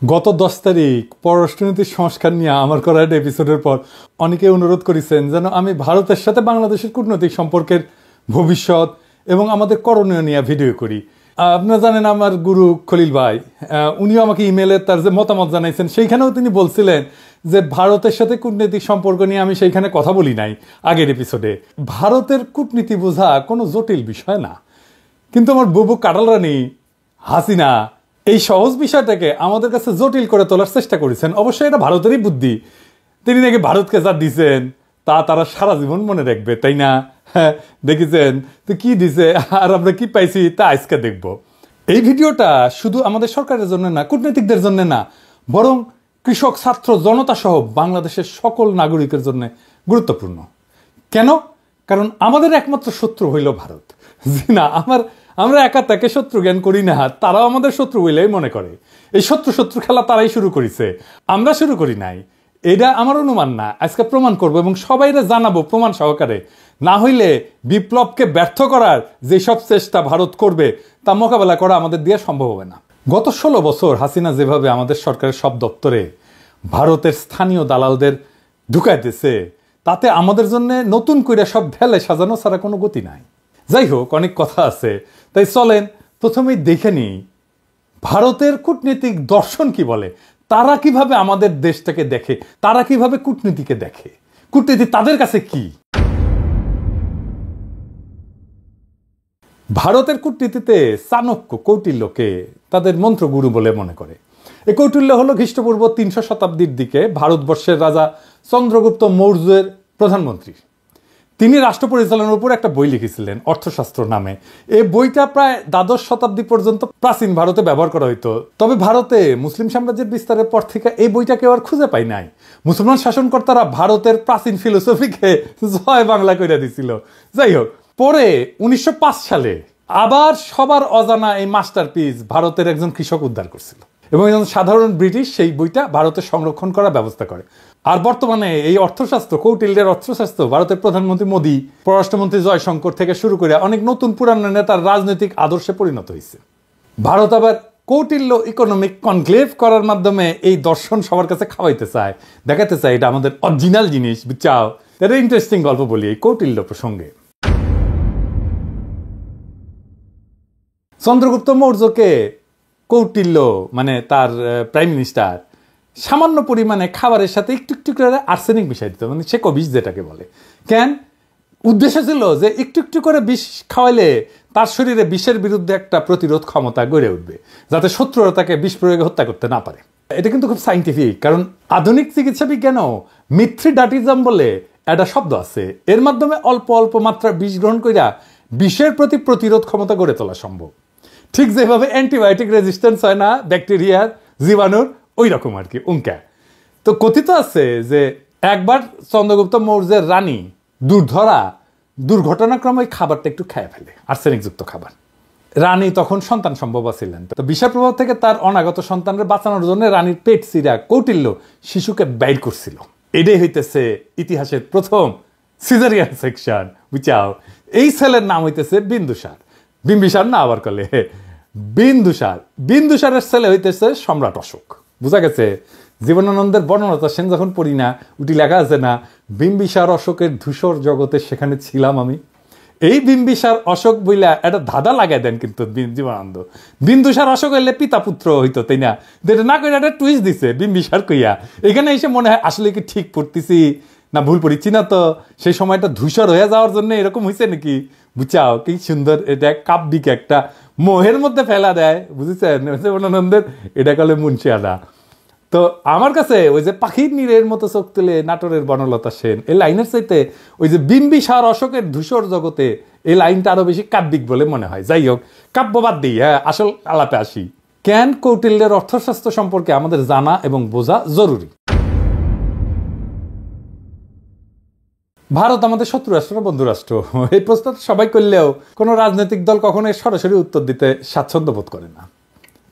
গত 10 তারিখ পররাষ্ট্রনীতির সংস্কার নিয়ে আমার করা একটা এপিসোডের পর অনেকে অনুরোধ করেছেন যেন আমি ভারতের সাথে বাংলাদেশের কূটনৈতিক সম্পর্কের ভবিষ্যৎ এবং আমাদের করণীয় নিয়ে ভিডিও করি। আপনারা জানেন আমার গুরু খলিল ভাই, উনিও আমাকে ইমেলে তার যে মতামত জানাইছেন সেইখানেও তিনি বলছিলেন যে ভারতের সাথে কূটনৈতিক সম্পর্ক নিয়ে আমি সেইখানে কথা বলি নাই আগের এপিসোডে। ভারতের কূটনীতি বোঝা কোনো জটিল বিষয় না, কিন্তু আমার বুবু কাটাল রানী হাসিনা এই সহজ বিষয়টাকে আমাদের কাছে জটিল করে তোলার চেষ্টা করেছেন। অবশ্যই এটা ভারতেরই বুদ্ধি। তিনি নাকি ভারতকে যা দিচ্ছেন তা তারা সারা জীবন মনে রাখবে, তাই না? হ্যাঁ, দেখেছেন তো কি দিছে আর আমরা কি পাইছি তা আজকে দেখব। এই ভিডিওটা শুধু আমাদের সরকারের জন্য না, কূটনীতিকদের জন্য না, বরং কৃষক, ছাত্র, জনতা সহ বাংলাদেশের সকল নাগরিকের জন্য গুরুত্বপূর্ণ। কেন? কারণ আমাদের একমাত্র শত্রু হইল ভারত। জি না, আমরা একা তাকে শত্রু জ্ঞান করি না, তারাও আমাদের শত্রু বলেই মনে করে। এই শত্রু শত্রু খেলা তারাই শুরু করেছে, আমরা শুরু করি নাই। এটা আমার অনুমান না, আজকে প্রমাণ করবো এবং সবাইরে জানাবো প্রমাণ সহকারে। না হইলে বিপ্লবকে ব্যর্থ করার যেসব চেষ্টা ভারত করবে তা মোকাবেলা করা আমাদের দিয়ে সম্ভব হবে না। গত 16 বছর হাসিনা যেভাবে আমাদের সরকারের সব দপ্তরে ভারতের স্থানীয় দালালদের ঢুকাইতেছে, তাতে আমাদের জন্য নতুন করে সব ঢেলে সাজানো ছাড়া কোনো গতি নাই। যাই হোক, অনেক কথা আছে, তাই চলেন প্রথমেই দেখে নিই ভারতের কূটনীতিক দর্শন কি বলে। তারা কিভাবে আমাদের দেশটাকে দেখে, তারা কিভাবে কূটনীতিকে দেখে, কূটনীতি তাদের কাছে কি। ভারতের কূটনীতিতে চাণক্য, কৌটিল্যকে তাদের মন্ত্রগুরু বলে মনে করে। এই কৌটিল্য হলো খ্রিস্টপূর্ব 300 শতাব্দীর দিকে ভারতবর্ষের রাজা চন্দ্রগুপ্ত মৌর্যের প্রধানমন্ত্রী। তিনি রাষ্ট্র পরিচালনার উপর একটা বই লিখেছিলেন অর্থশাস্ত্র নামে। এই বইটা প্রায় দ্বাদশ শতাব্দী পর্যন্ত প্রাচীন ভারতে ব্যবহার করা হইতো। তবে ভারতে মুসলিম সাম্রাজ্যের বিস্তারের পর থেকে এই বইটা কেউ আর খুঁজে পাই নাই। মুসলমান শাসনকর্তারা ভারতের প্রাচীন ফিলোসফিকে জয় বাংলা করে দিছিল। যাই হোক, পরে 1905 সালে আবার সবার অজানা এই মাস্টারপিস ভারতের একজন কৃষক উদ্ধার করছিল এবং একজন সাধারণ ব্রিটিশ সেই বইটা ভারতে সংরক্ষণ করার ব্যবস্থা করে। আর বর্তমানে এই অর্থশাস্ত্র, কৌটিল্যের অর্থশাস্ত্র ভারতের প্রধানমন্ত্রী মোদী, পররাষ্ট্রমন্ত্রী জয়শঙ্কর থেকে শুরু করে অনেক নতুন পুরানো নেতার রাজনৈতিক আদর্শে পরিণত হয়েছে। ভারত আবার কৌটিল্য ইকোনমিক কনক্লেভ করার মাধ্যমে এই দর্শন সবার কাছে খাওয়াইতে চায়, দেখাতে চায় এটা আমাদের অরিজিনাল জিনিস, বুঝছাও? এটা ইন্টারেস্টিং গল্প বলি এই কৌটিল্য প্রসঙ্গে। চন্দ্রগুপ্ত মৌর্যকে কৌটিল্য মানে তার প্রাইম মিনিস্টার সামান্য পরিমাণে খাবারের সাথে একটু একটু করে আর্সেনিক মিশাই দিত, মানে সে বিষ যেটাকে বলে। কেন? উদ্দেশ্য ছিল যে একটু একটু করে বিষ খাওয়াইলে তার শরীরে বিষের বিরুদ্ধে একটা প্রতিরোধ ক্ষমতা গড়ে উঠবে, যাতে শত্রুরা তাকে বিষ প্রয়োগে হত্যা করতে না পারে। এটা কিন্তু খুব সাইন্টিফিক, কারণ আধুনিক চিকিৎসা বিজ্ঞানও মিথ্রিডাটিজম বলে একটা শব্দ আছে। এর মাধ্যমে অল্প অল্প মাত্রা বিষ গ্রহণ কইরা বিষের প্রতি প্রতিরোধ ক্ষমতা গড়ে তোলা সম্ভব। ঠিক যেভাবে অ্যান্টিবায়োটিক রেজিস্ট্যান্স হয় না ব্যাকটেরিয়ার, জীবাণুর, ওই রকম আর কি উঙ্কা। তো কথিত আছে যে একবার চন্দ্রগুপ্ত মৌর্যের রানী দুর্ঘটনাক্রমে ওই খাবারটা একটু খেয়ে ফেলে, আর্সেনিকযুক্ত খাবার। রানী তখন সন্তান সম্ভব ছিলেন, তো বিষের প্রভাব থেকে তার অনাগত সন্তানদের বাঁচানোর জন্য রানীর পেট চিরা কৌটিল্য শিশুকে বাইর করছিল। এটাই হইতেছে ইতিহাসের প্রথম সিজারিয়ান সেকশন, বুঝাও? এই ছেলের নাম হইতেছে বিন্দুসার। বিম্বিসার না আবার কলে বিন্দুসার। বিন্দুসারের ছেলে হইতেছে সম্রাট অশোক। বুঝা গেছে? জীবনানন্দের বর্ণনাটা সেন যখন পড়ি না, উটি লেখা আছে না, বিম্বিসার অশোকের ধূসর জগতে সেখানে ছিলাম আমি। এই বিম্বিসার অশোক বইলা একটা ধাঁধা লাগাই দেন কিন্তু জীবনানন্দ। বিন্দুসার অশোক হইলে পিতা পুত্র হইতো, তাই না? যেটা না করে একটা টুইস্ট দিছে বিম্বিসার কইয়া। এখানে এসে মনে হয় আসলে কি ঠিক পড়তেছি না ভুল পড়িচ্ছি না, তো সেই সময়টা ধূসর হয়ে যাওয়ার জন্য এরকম হয়েছে নাকি? বুঝাও কি সুন্দর, এটা কাব্যিক একটা মোহের মধ্যে ফেলা দেয়, বুঝেছেন? জীবনানন্দের এটা কলে মুন্সিয়ানা। তো আমার কাছে ওই যে পাখির নীরের মতো চোখ তুলে নাটোরের বনলতা সেন এই লাইনের চাইতে ওই যে বিম্বিসার অশোকের ধূসর জগতে এই লাইনটা আরো বেশি কাব্যিক বলে মনে হয়। যাই হোক, কাব্যবাদ দিই, হ্যাঁ, আসল আলাপে আসি। কেন কৌটিল্যের অর্থশাস্ত্র সম্পর্কে আমাদের জানা এবং বোঝা জরুরি। ভারত আমাদের শত্রু রাষ্ট্র না বন্ধু রাষ্ট্র? এই প্রশ্ন সবাই করলেও কোনো রাজনৈতিক দল কখনোই সরাসরি উত্তর দিতে স্বাচ্ছন্দ্য বোধ করে না,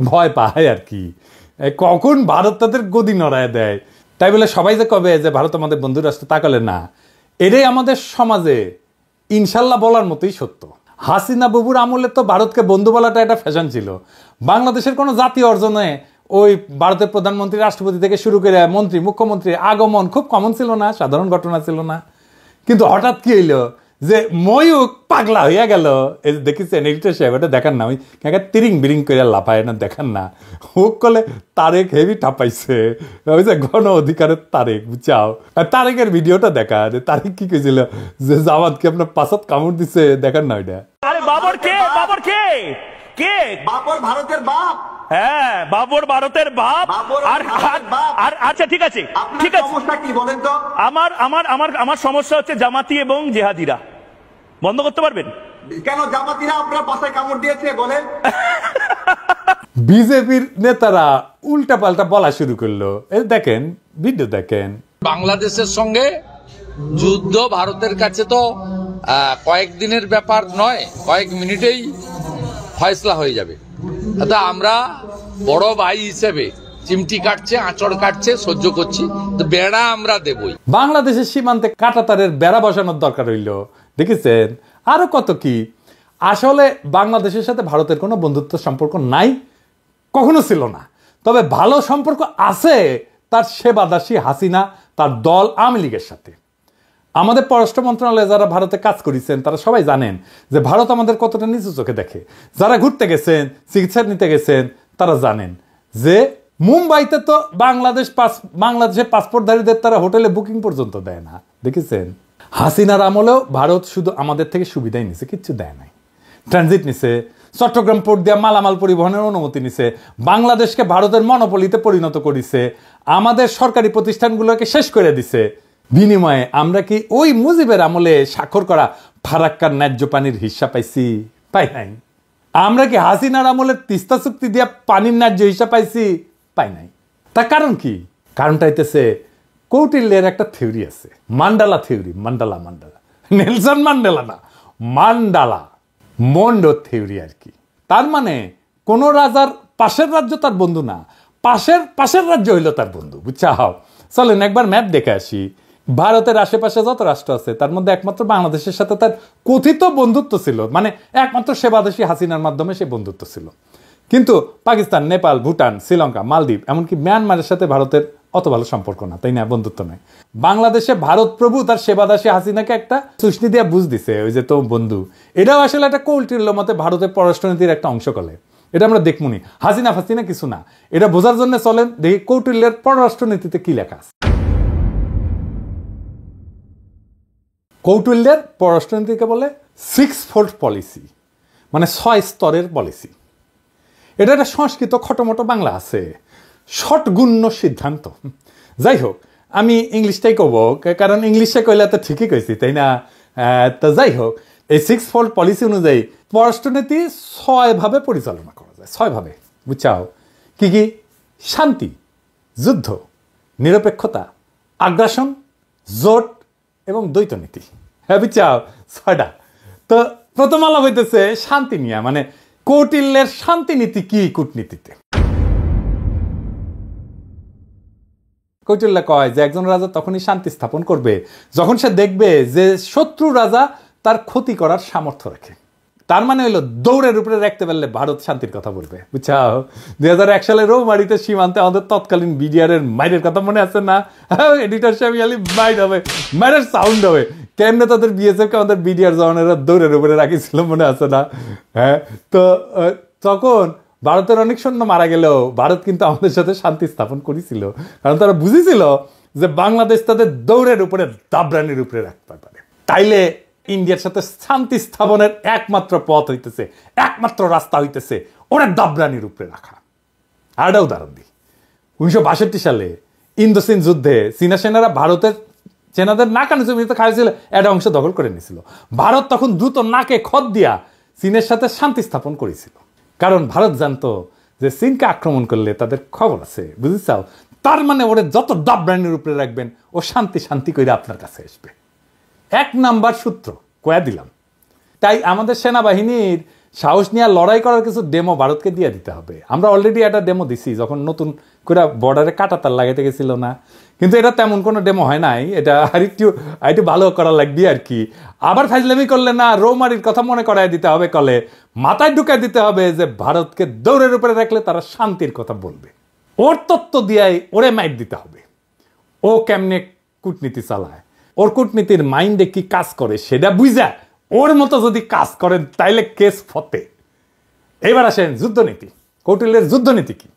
ভয় পায় আর কি, কখন ভারত তাদের গদি নড়ায় দেয়। তাই বলে সবাই যে কবে যে ভারত আমাদের বন্ধু রাষ্ট্র তা কলে না। এটাই আমাদের সমাজে ইনশাল্লাহ বলার মতোই সত্য। হাসিনা বাবুর আমলে তো ভারতকে বন্ধু বলাটা একটা ফ্যাশন ছিল। বাংলাদেশের কোনো জাতীয় অর্জনে ওই ভারতের প্রধানমন্ত্রী রাষ্ট্রপতি থেকে শুরু করে মন্ত্রী মুখ্যমন্ত্রী আগমন খুব কমন ছিল না, সাধারণ ঘটনা ছিল না। কিন্তু হঠাৎ কি হইলো যে ময়ূক পাগলা হইয়া গেল। এই দেখেছেন এডিটর সাহেব, এটা দেখান না, ওই তিরিং বিরিং করে লাফায় না, দেখান না। হুক করলে তারেক হেভি ঠাপাইছে, ওই যে গণ অধিকারের তারেক, বুঝাও। আর তারেকের ভিডিওটা দেখা, তারেক কি কইছিল যে জামাতকে আপনার পাশাত কামড় দিছে, দেখান না ওইটা। আরে বাবর কে? বাবর কে? কে? বাবর ভারতের বাপ। হ্যাঁ, বাবর ভারতের বাপ। আর আচ্ছা ঠিক আছে, ঠিক আছে, সমস্যা কি বলেন তো? আমার আমার আমার আমার সমস্যা হচ্ছে জামাতি এবং জেহাদিরা। বন্ধ করতে পারবেন? কেন জামাতিরা আপনার পাশে কামড় দিয়েছে বলেন? বিজেপির নেতারা উল্টা পাল্টা বলা শুরু করলো, এই দেখেন ভিডিও দেখেন। বাংলাদেশের সঙ্গে যুদ্ধ ভারতের কাছে তো কয়েকদিনের ব্যাপার নয়, কয়েক মিনিটেই ফয়সলা হয়ে যাবে। আমরা বড় ভাই হিসেবে চিমটি কাটছে, আঁচড় কাটছে, সহ্য করছি, তো বেড়া আমরা দেবই। বাংলাদেশের সীমান্তে কাঁটাতারের বেড়া বসানোর দরকার হইল, দেখেছেন? আরো কত কি। আসলে বাংলাদেশের সাথে ভারতের কোনো বন্ধুত্ব সম্পর্ক নাই, কখনো ছিল না। তবে ভালো সম্পর্ক আছে তার সেবাদাসী হাসিনা, তার দল আওয়ামী লীগের সাথে। আমাদের পররাষ্ট্র মন্ত্রণালয়ে যারা ভারতে কাজ করেছেন তারা সবাই জানেন যে ভারত আমাদের কতটা নিচু চোখে দেখে। যারা ঘুরতে গেছেন, চিকিৎসা নিতে গেছেন, তারা জানেন যে মুম্বাইতে তো বাংলাদেশের পাসপোর্টধারীদের তারা হোটেলে বুকিং পর্যন্ত দেয় না, দেখেছেন? হাসিনার আমলেও ভারত শুধু আমাদের থেকে সুবিধাই নিছে, কিচ্ছু দেয় নাই। ট্রানজিট নিছে, চট্টগ্রাম পোর্ট দিয়ে মালামাল পরিবহনের অনুমতি নিছে, বাংলাদেশকে ভারতের মনোপলিতে পরিণত করেছে, আমাদের সরকারি প্রতিষ্ঠানগুলোকে শেষ করে দিছে। বিনিময়ে আমরা কি ওই মুজিবের আমলে স্বাক্ষর করা ফারাক্কার ন্যায্য পানির হিস্সা পাইছি? পাই নাই। আমরা কি হাসিনার আমলে তিস্তা চুক্তি দিয়ে পানির ন্যায্য হিস্সা পাইছি? পাই নাই। তার কারণ কি? কারণটা হইতেছে কৌটিল্যের একটা থিওরি আছে, mandala theory. Mandala Nelson Mandela না, মান্ডালা মন্ডো থিওরি আর কি। তার মানে কোন রাজার পাশের রাজ্য তার বন্ধু না, পাশের রাজ্য হইল তার বন্ধু, বুঝছাও? চলেন একবার ম্যাপ দেখে আসি। ভারতের আশেপাশে যত রাষ্ট্র আছে তার মধ্যে একমাত্র বাংলাদেশের সাথে তার কথিত বন্ধুত্ব ছিল, মানে একমাত্র সেবাদেশী হাসিনার মাধ্যমে সে বন্ধুত্ব ছিল। কিন্তু পাকিস্তান, নেপাল, ভুটান, শ্রীলঙ্কা, মালদ্বীপ, এমনকি মিয়ানমারের সাথে ভারতের অত ভালো সম্পর্ক না, তাই না? বন্ধুত্ব নয়। বাংলাদেশে ভারত প্রভু তার সেবাদাসী হাসিনাকে একটা চুষ্টি দিয়ে বুঝ দিছে, ওই যে তো বন্ধু। এটাও আসলে একটা কৌটিল্য মতে ভারতের পররাষ্ট্রনীতির একটা অংশ কলে। এটা আমরা দেখমুনি, হাসিনা ফাসিনা কিছু না। এটা বোঝার জন্য চলেন দেখি কৌটিল্যের পররাষ্ট্রনীতিতে কি লেখা আছে। কৌটিল্যের পররাষ্ট্রনীতিকে বলে 6-fold পলিসি, মানে 6 স্তরের পলিসি। এটা একটা সংস্কৃত খটোমটো বাংলা আছে, ষটগুণ্য সিদ্ধান্ত। যাই হোক, আমি ইংলিশটাই কব, কারণ ইংলিশে কইলে তো ঠিকই কইছি, তাই না? তো যাই হোক, এই 6-fold পলিসি অনুযায়ী পররাষ্ট্রনীতি 6 ভাবে পরিচালনা করা যায়, 6 ভাবে, বুঝছাও? কি কি? শান্তি, যুদ্ধ, নিরপেক্ষতা, আগ্রাসন, জোট এবং দ্বৈত নীতি। হ্যাঁ, বুঝছাও? 6টা। তো প্রথম আলাপ হইতেছে শান্তি নিয়ে, মানে কৌটিল্যের শান্তিনীতি কি কূটনীতিতে। কৌটিল্য কয় যে একজন রাজা তখনই শান্তি স্থাপন করবে যখন সে দেখবে যে শত্রু রাজা তার ক্ষতি করার সামর্থ্য রাখে। তার মানে হইলো দৌড়ের উপরে রাখতে পারলে ভারত শান্তির কথা বলবে, বুঝছাও? 2001 সালে রৌমারিতে সীমান্তে আমাদের তৎকালীন বিডিআরের মাইরের কথা মনে আছে না? এডিটর সাহেব মাইর হবে, মাইরের সাউন্ড হবে। কেমনে তাদের বিএসএফকে আমাদের বিডিআর জওয়ানেরা দৌড়ের উপরে রাখিছিল, মনে আছে না? হ্যাঁ, তো তখন ভারতের অনেক সৈন্য মারা গেলেও ভারত কিন্তু আমাদের সাথে শান্তি স্থাপন করেছিল, কারণ তারা বুঝেছিল যে বাংলাদেশ তাদের দৌড়ের উপরে দাবরানির উপরে রাখতে পারে। তাইলে ইন্ডিয়ার সাথে শান্তি স্থাপনের একমাত্র পথ হইতেছে, একমাত্র রাস্তা হইতেছে ওরা দাবরানির উপরে রাখা। আর একটা উদাহরণ দিই, 1962 সালে ইন্দোচীন যুদ্ধে চীনা সেনারা ভারতের সেনাদের নাকানো জমিতে খাইছিল, একটা অংশ দখল করে নিয়েছিল। ভারত তখন দ্রুত নাকে খত দিয়া চীনের সাথে শান্তি স্থাপন করেছিল, কারণ ভারত জানতো যে চীনকে আক্রমণ করলে তাদের খবর আছে, বুঝেছাও? তার মানে ওরা যত দাবরানির উপরে রাখবেন ও শান্তি শান্তি করে আপনার কাছে আসবে। 1 নাম্বার সূত্র কয়া দিলাম। তাই আমাদের সেনাবাহিনীর সাহস নিয়ে লড়াই করার কিছু ডেমো ভারতকে দিয়ে দিতে হবে। আমরা অলরেডি একটা ডেমো দিছি যখন নতুন করে বর্ডারে কাঁটাতার লাগাইতে গেছিল না, কিন্তু এটা তেমন কোনো ডেমো হয় নাই। এটা আরেকটু ভালো করা লাগবে আর কি। আবার ফাজলামি করলে না, রৌমারির কথা মনে করাই দিতে হবে, কলে মাথায় ঢুকাই দিতে হবে যে ভারতকে দৌড়ের উপরে রাখলে তারা শান্তির কথা বলবে। ওর তত্ত্ব দিয়াই ওরে মাইর দিতে হবে। ও কেমনে কূটনীতি চালায়, ওর কূটনীতির মাইন্ডে কি কাজ করে সেটা বুঝা ওর মতো যদি কাজ করেন তাইলে কেস ফতে। এবার আসেন যুদ্ধনীতি। কৌটিল্যের যুদ্ধনীতি কি?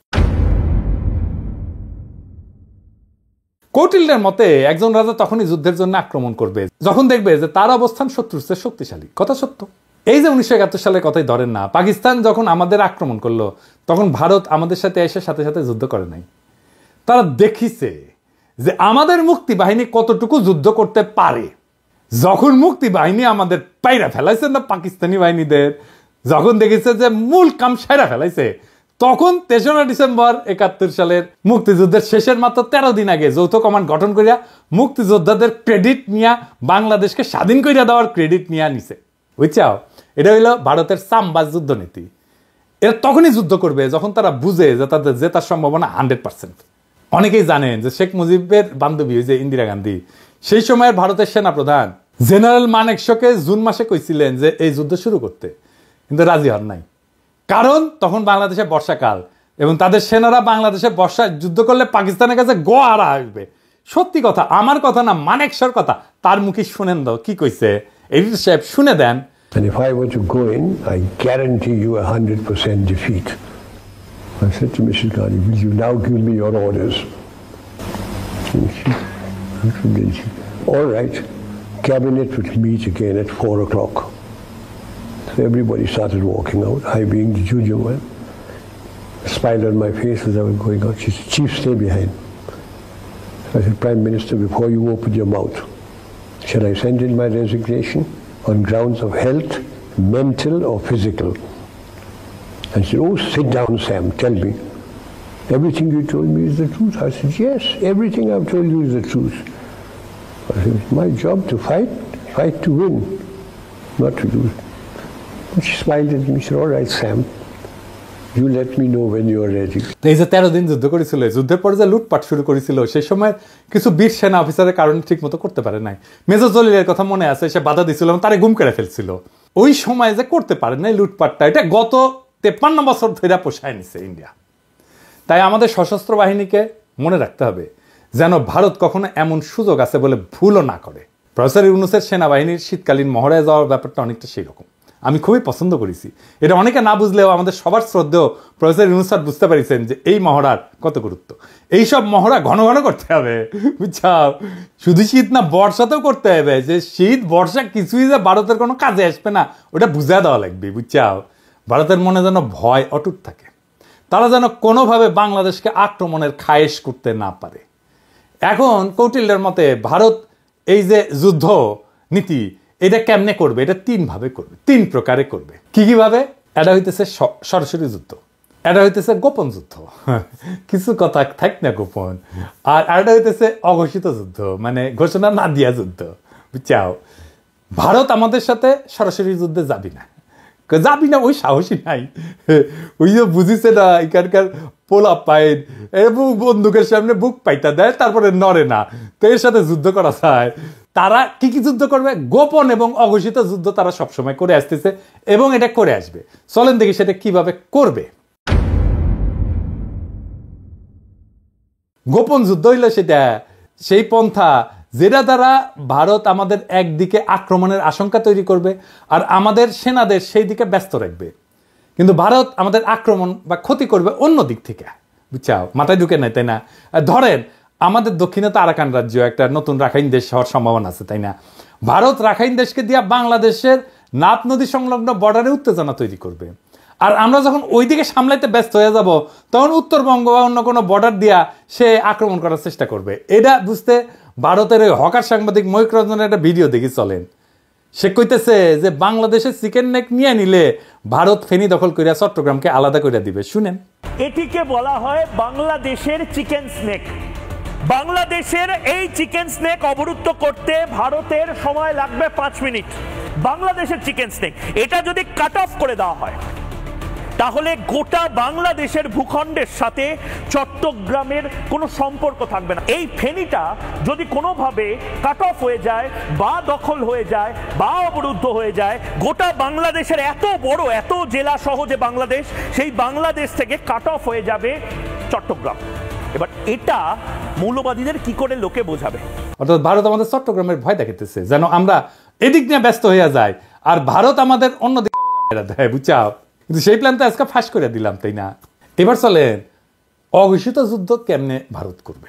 কৌটিল্যের মতে একজন রাজা তখনই যুদ্ধের জন্য আক্রমণ করবে যখন দেখবে যে তার অবস্থান শত্রুর চেয়ে শক্তিশালী। কথা সত্য। এই যে 1971 সালের কথাই ধরেন না, পাকিস্তান যখন আমাদের আক্রমণ করলো তখন ভারত আমাদের সাথে এসে সাথে সাথে যুদ্ধ করে নাই। তারা দেখিছে যে আমাদের মুক্তি বাহিনী কতটুকু যুদ্ধ করতে পারে। যখন মুক্তি বাহিনী আমাদের পাইরা ফেলাইছে না পাকিস্তানি বাহিনীদের, যখন দেখেছে যে মূল কাম সাইরা ফেলাইছে, তখন 3রা ডিসেম্বর 71 সালের মুক্তিযুদ্ধের শেষের মাত্র 13 দিন আগে যৌথ কমান্ড গঠন করিয়া মুক্তিযোদ্ধাদের ক্রেডিট নিয়ে বাংলাদেশকে স্বাধীন করিয়া দেওয়ার ক্রেডিট নিয়ে নিছে। বুঝছাও? এটা হইল ভারতের চামবাজ যুদ্ধনীতি। এরা তখনই যুদ্ধ করবে যখন তারা বুঝে যে তাদের জেতার সম্ভাবনা 100%। অনেকেই জানেন যে শেখ মুজিবের বান্ধবী যে ইন্দিরা গান্ধী, সেই সময়ের ভারতের সেনাপ্রধান জেনারেল মানেকশকে জুন মাসে কইছিলেন যে এই যুদ্ধ শুরু করতে, কিন্তু রাজি হন নাই। কারণ তখন বাংলাদেশে বর্ষাকাল এবং তাদের সেনারা বাংলাদেশে বর্ষায় যুদ্ধ করলে পাকিস্তানের কাছে গোয়ারা আসবে। সত্যি কথা, আমার কথা না, মানেকশর কথা। তার মুখে শুনেন দাও কি কইছে, এডিটর সাহেব শুনে দেন। And if I were to go in, I guarantee you 100% defeat. I said to Mrs. Gandhi, will you now give me your orders? All right. Cabinet would meet again at 4 o'clock. So everybody started walking out, I being the junior one. A smile on my face as I was going out. She said, Chief, stay behind. I said, Prime Minister, before you open your mouth, shall I send in my resignation on grounds of health, mental or physical? And she said, oh, sit down, Sam, tell me. Everything you told me is the truth. I said, yes, everything I've told you is the truth. I said, it's my job to fight to win, not to lose. And she smiled at me, she said, all right, Sam, you let me know when you are ready. এই যে 13 দিন যুদ্ধ করেছিল, যুদ্ধের পরে যে লুটপাট শুরু করেছিল, সেই সময় কিছু বীর সেনা অফিসারের কারণে ঠিক মতো করতে পারে নাই। মেজর জলিলের কথা মনে আছে, সে বাধা দিছিল, তারে গুম করে ফেলছিল। ওই সময় যে করতে পারে নাই লুটপাটটা, এটা গত 53 বছর ধরে পোষায় নিছে ইন্ডিয়া। তাই আমাদের সশস্ত্র বাহিনীকে মনে রাখতে হবে যেন ভারত কখনো এমন সুযোগ আছে বলে ভুলও না করে। প্রফেসর ইউনূসের সেনাবাহিনীর শীতকালীন মহড়ায় যাওয়ার ব্যাপারটা অনেকটা সেই রকম। আমি খুবই পছন্দ করেছি এটা। অনেকে না বুঝলেও আমাদের সবার শ্রদ্ধেয় প্রফেসর ইউনূস স্যার বুঝতে পারিছেন যে এই মহড়ার কত গুরুত্ব। এইসব মহড়া ঘন ঘন করতে হবে, বুঝছাও? শুধু শীত না, বর্ষাতেও করতে হবে। যে শীত বর্ষা কিছুই যে ভারতের কোনো কাজে আসবে না, ওটা বুঝা দেওয়া লাগবে, বুঝছাও? ভারতের মনে যেন ভয় অটুট থাকে, তারা যেন কোনোভাবে বাংলাদেশকে আক্রমণের খায়েশ করতে না পারে। এখন কৌটিল্যের মতে ভারত এই যে যুদ্ধ নীতি, এটা কেমনে করবে? এটা 3 ভাবে করবে, 3 প্রকারে করবে। কি ভাবে? এটা হইতেছে সরাসরি যুদ্ধ, এটা হইতেছে গোপন যুদ্ধ, কিছু কথা থাক না গোপন, আর এটা হইতেছে অঘোষিত যুদ্ধ, মানে ঘোষণা না দিয়া যুদ্ধ, বুঝছাও? ভারত আমাদের সাথে সরাসরি যুদ্ধে যাবি না, ওই সাহসী নাই। ওই যে বুঝিছে না, এখানকার পোলা পাইন এবং বন্দুকের সামনে বুক পাইতা দেয়, তারপরে নড়ে না। তো এর সাথে যুদ্ধ করা যায়। তারা কি যুদ্ধ করবে? গোপন এবং অঘোষিত যুদ্ধ তারা সবসময় করে আসতেছে এবং এটা করে আসবে। চলেন দেখি সেটা কিভাবে করবে। গোপন যুদ্ধ হইলে সেটা সেই পন্থা যেটা দ্বারা ভারত আমাদের একদিকে আক্রমণের আশঙ্কা তৈরি করবে আর আমাদের সেনাদের সেই দিকে ব্যস্ত রাখবে, কিন্তু ভারত আমাদের আক্রমণ বা ক্ষতি করবে অন্য দিক থেকে, বুঝছাও? মাথায় ঢুকে নাই, তাই না? ধরেন আমাদের দক্ষিণে তো আরাকান রাজ্য, একটা নতুন রাখাইন দেশ হওয়ার সম্ভাবনা আছে, তাই না? ভারত রাখাইন দেশকে দিয়া বাংলাদেশের নাপ নদী সংলগ্ন বর্ডারে উত্তেজনা তৈরি করবে, আর আমরা যখন ওই দিকে সামলাইতে ব্যস্ত হয়ে যাব তখন উত্তরবঙ্গ বা অন্য কোনো বর্ডার দিয়া সে আক্রমণ করার চেষ্টা করবে। এটা বুঝতে ভারতের ওই হকার সাংবাদিক ময়ূক রঞ্জনের একটা ভিডিও দেখি, চলেন। সে কইতেছে যে বাংলাদেশের চিকেন নেক নিয়ে নিলে ভারত ফেনী দখল করিয়া চট্টগ্রামকে আলাদা করে দিবে। শুনেন। এটিকে বলা হয় বাংলাদেশের চিকেন স্নেক। বাংলাদেশের এই চিকেন স্নেক অবরুদ্ধ করতে ভারতের সময় লাগবে 5 মিনিট। বাংলাদেশের চিকেন স্নেক এটা যদি কাট অফ করে দেওয়া হয় তাহলে গোটা বাংলাদেশের ভূখণ্ডের সাথে চট্টগ্রামের কোনো সম্পর্ক থাকবে না। এই ফেনীটা যদি কোনোভাবে কাট অফ হয়ে যায় বা দখল হয়ে যায় বা অবরুদ্ধ হয়ে যায়, গোটা বাংলাদেশের এত বড়, এত জেলা সহ যে বাংলাদেশ, সেই বাংলাদেশ থেকে কাট অফ হয়ে যাবে চট্টগ্রাম। এবার এটা মৌলবাদীদের কি করে লোকে বোঝাবে? অর্থাৎ ভারত আমাদের চট্টগ্রামের ভয় দেখাইতেছে যেন আমরা এদিক নিয়ে ব্যস্ত হইয়া যাই আর ভারত আমাদের অন্যদিকে দেয়, বুঝাও। কিন্তু সেই প্ল্যান তো আজকে ফাঁস করে দিলাম, তাই না? এবার চলেন অঘোষিত যুদ্ধ কেমনে ভারত করবে।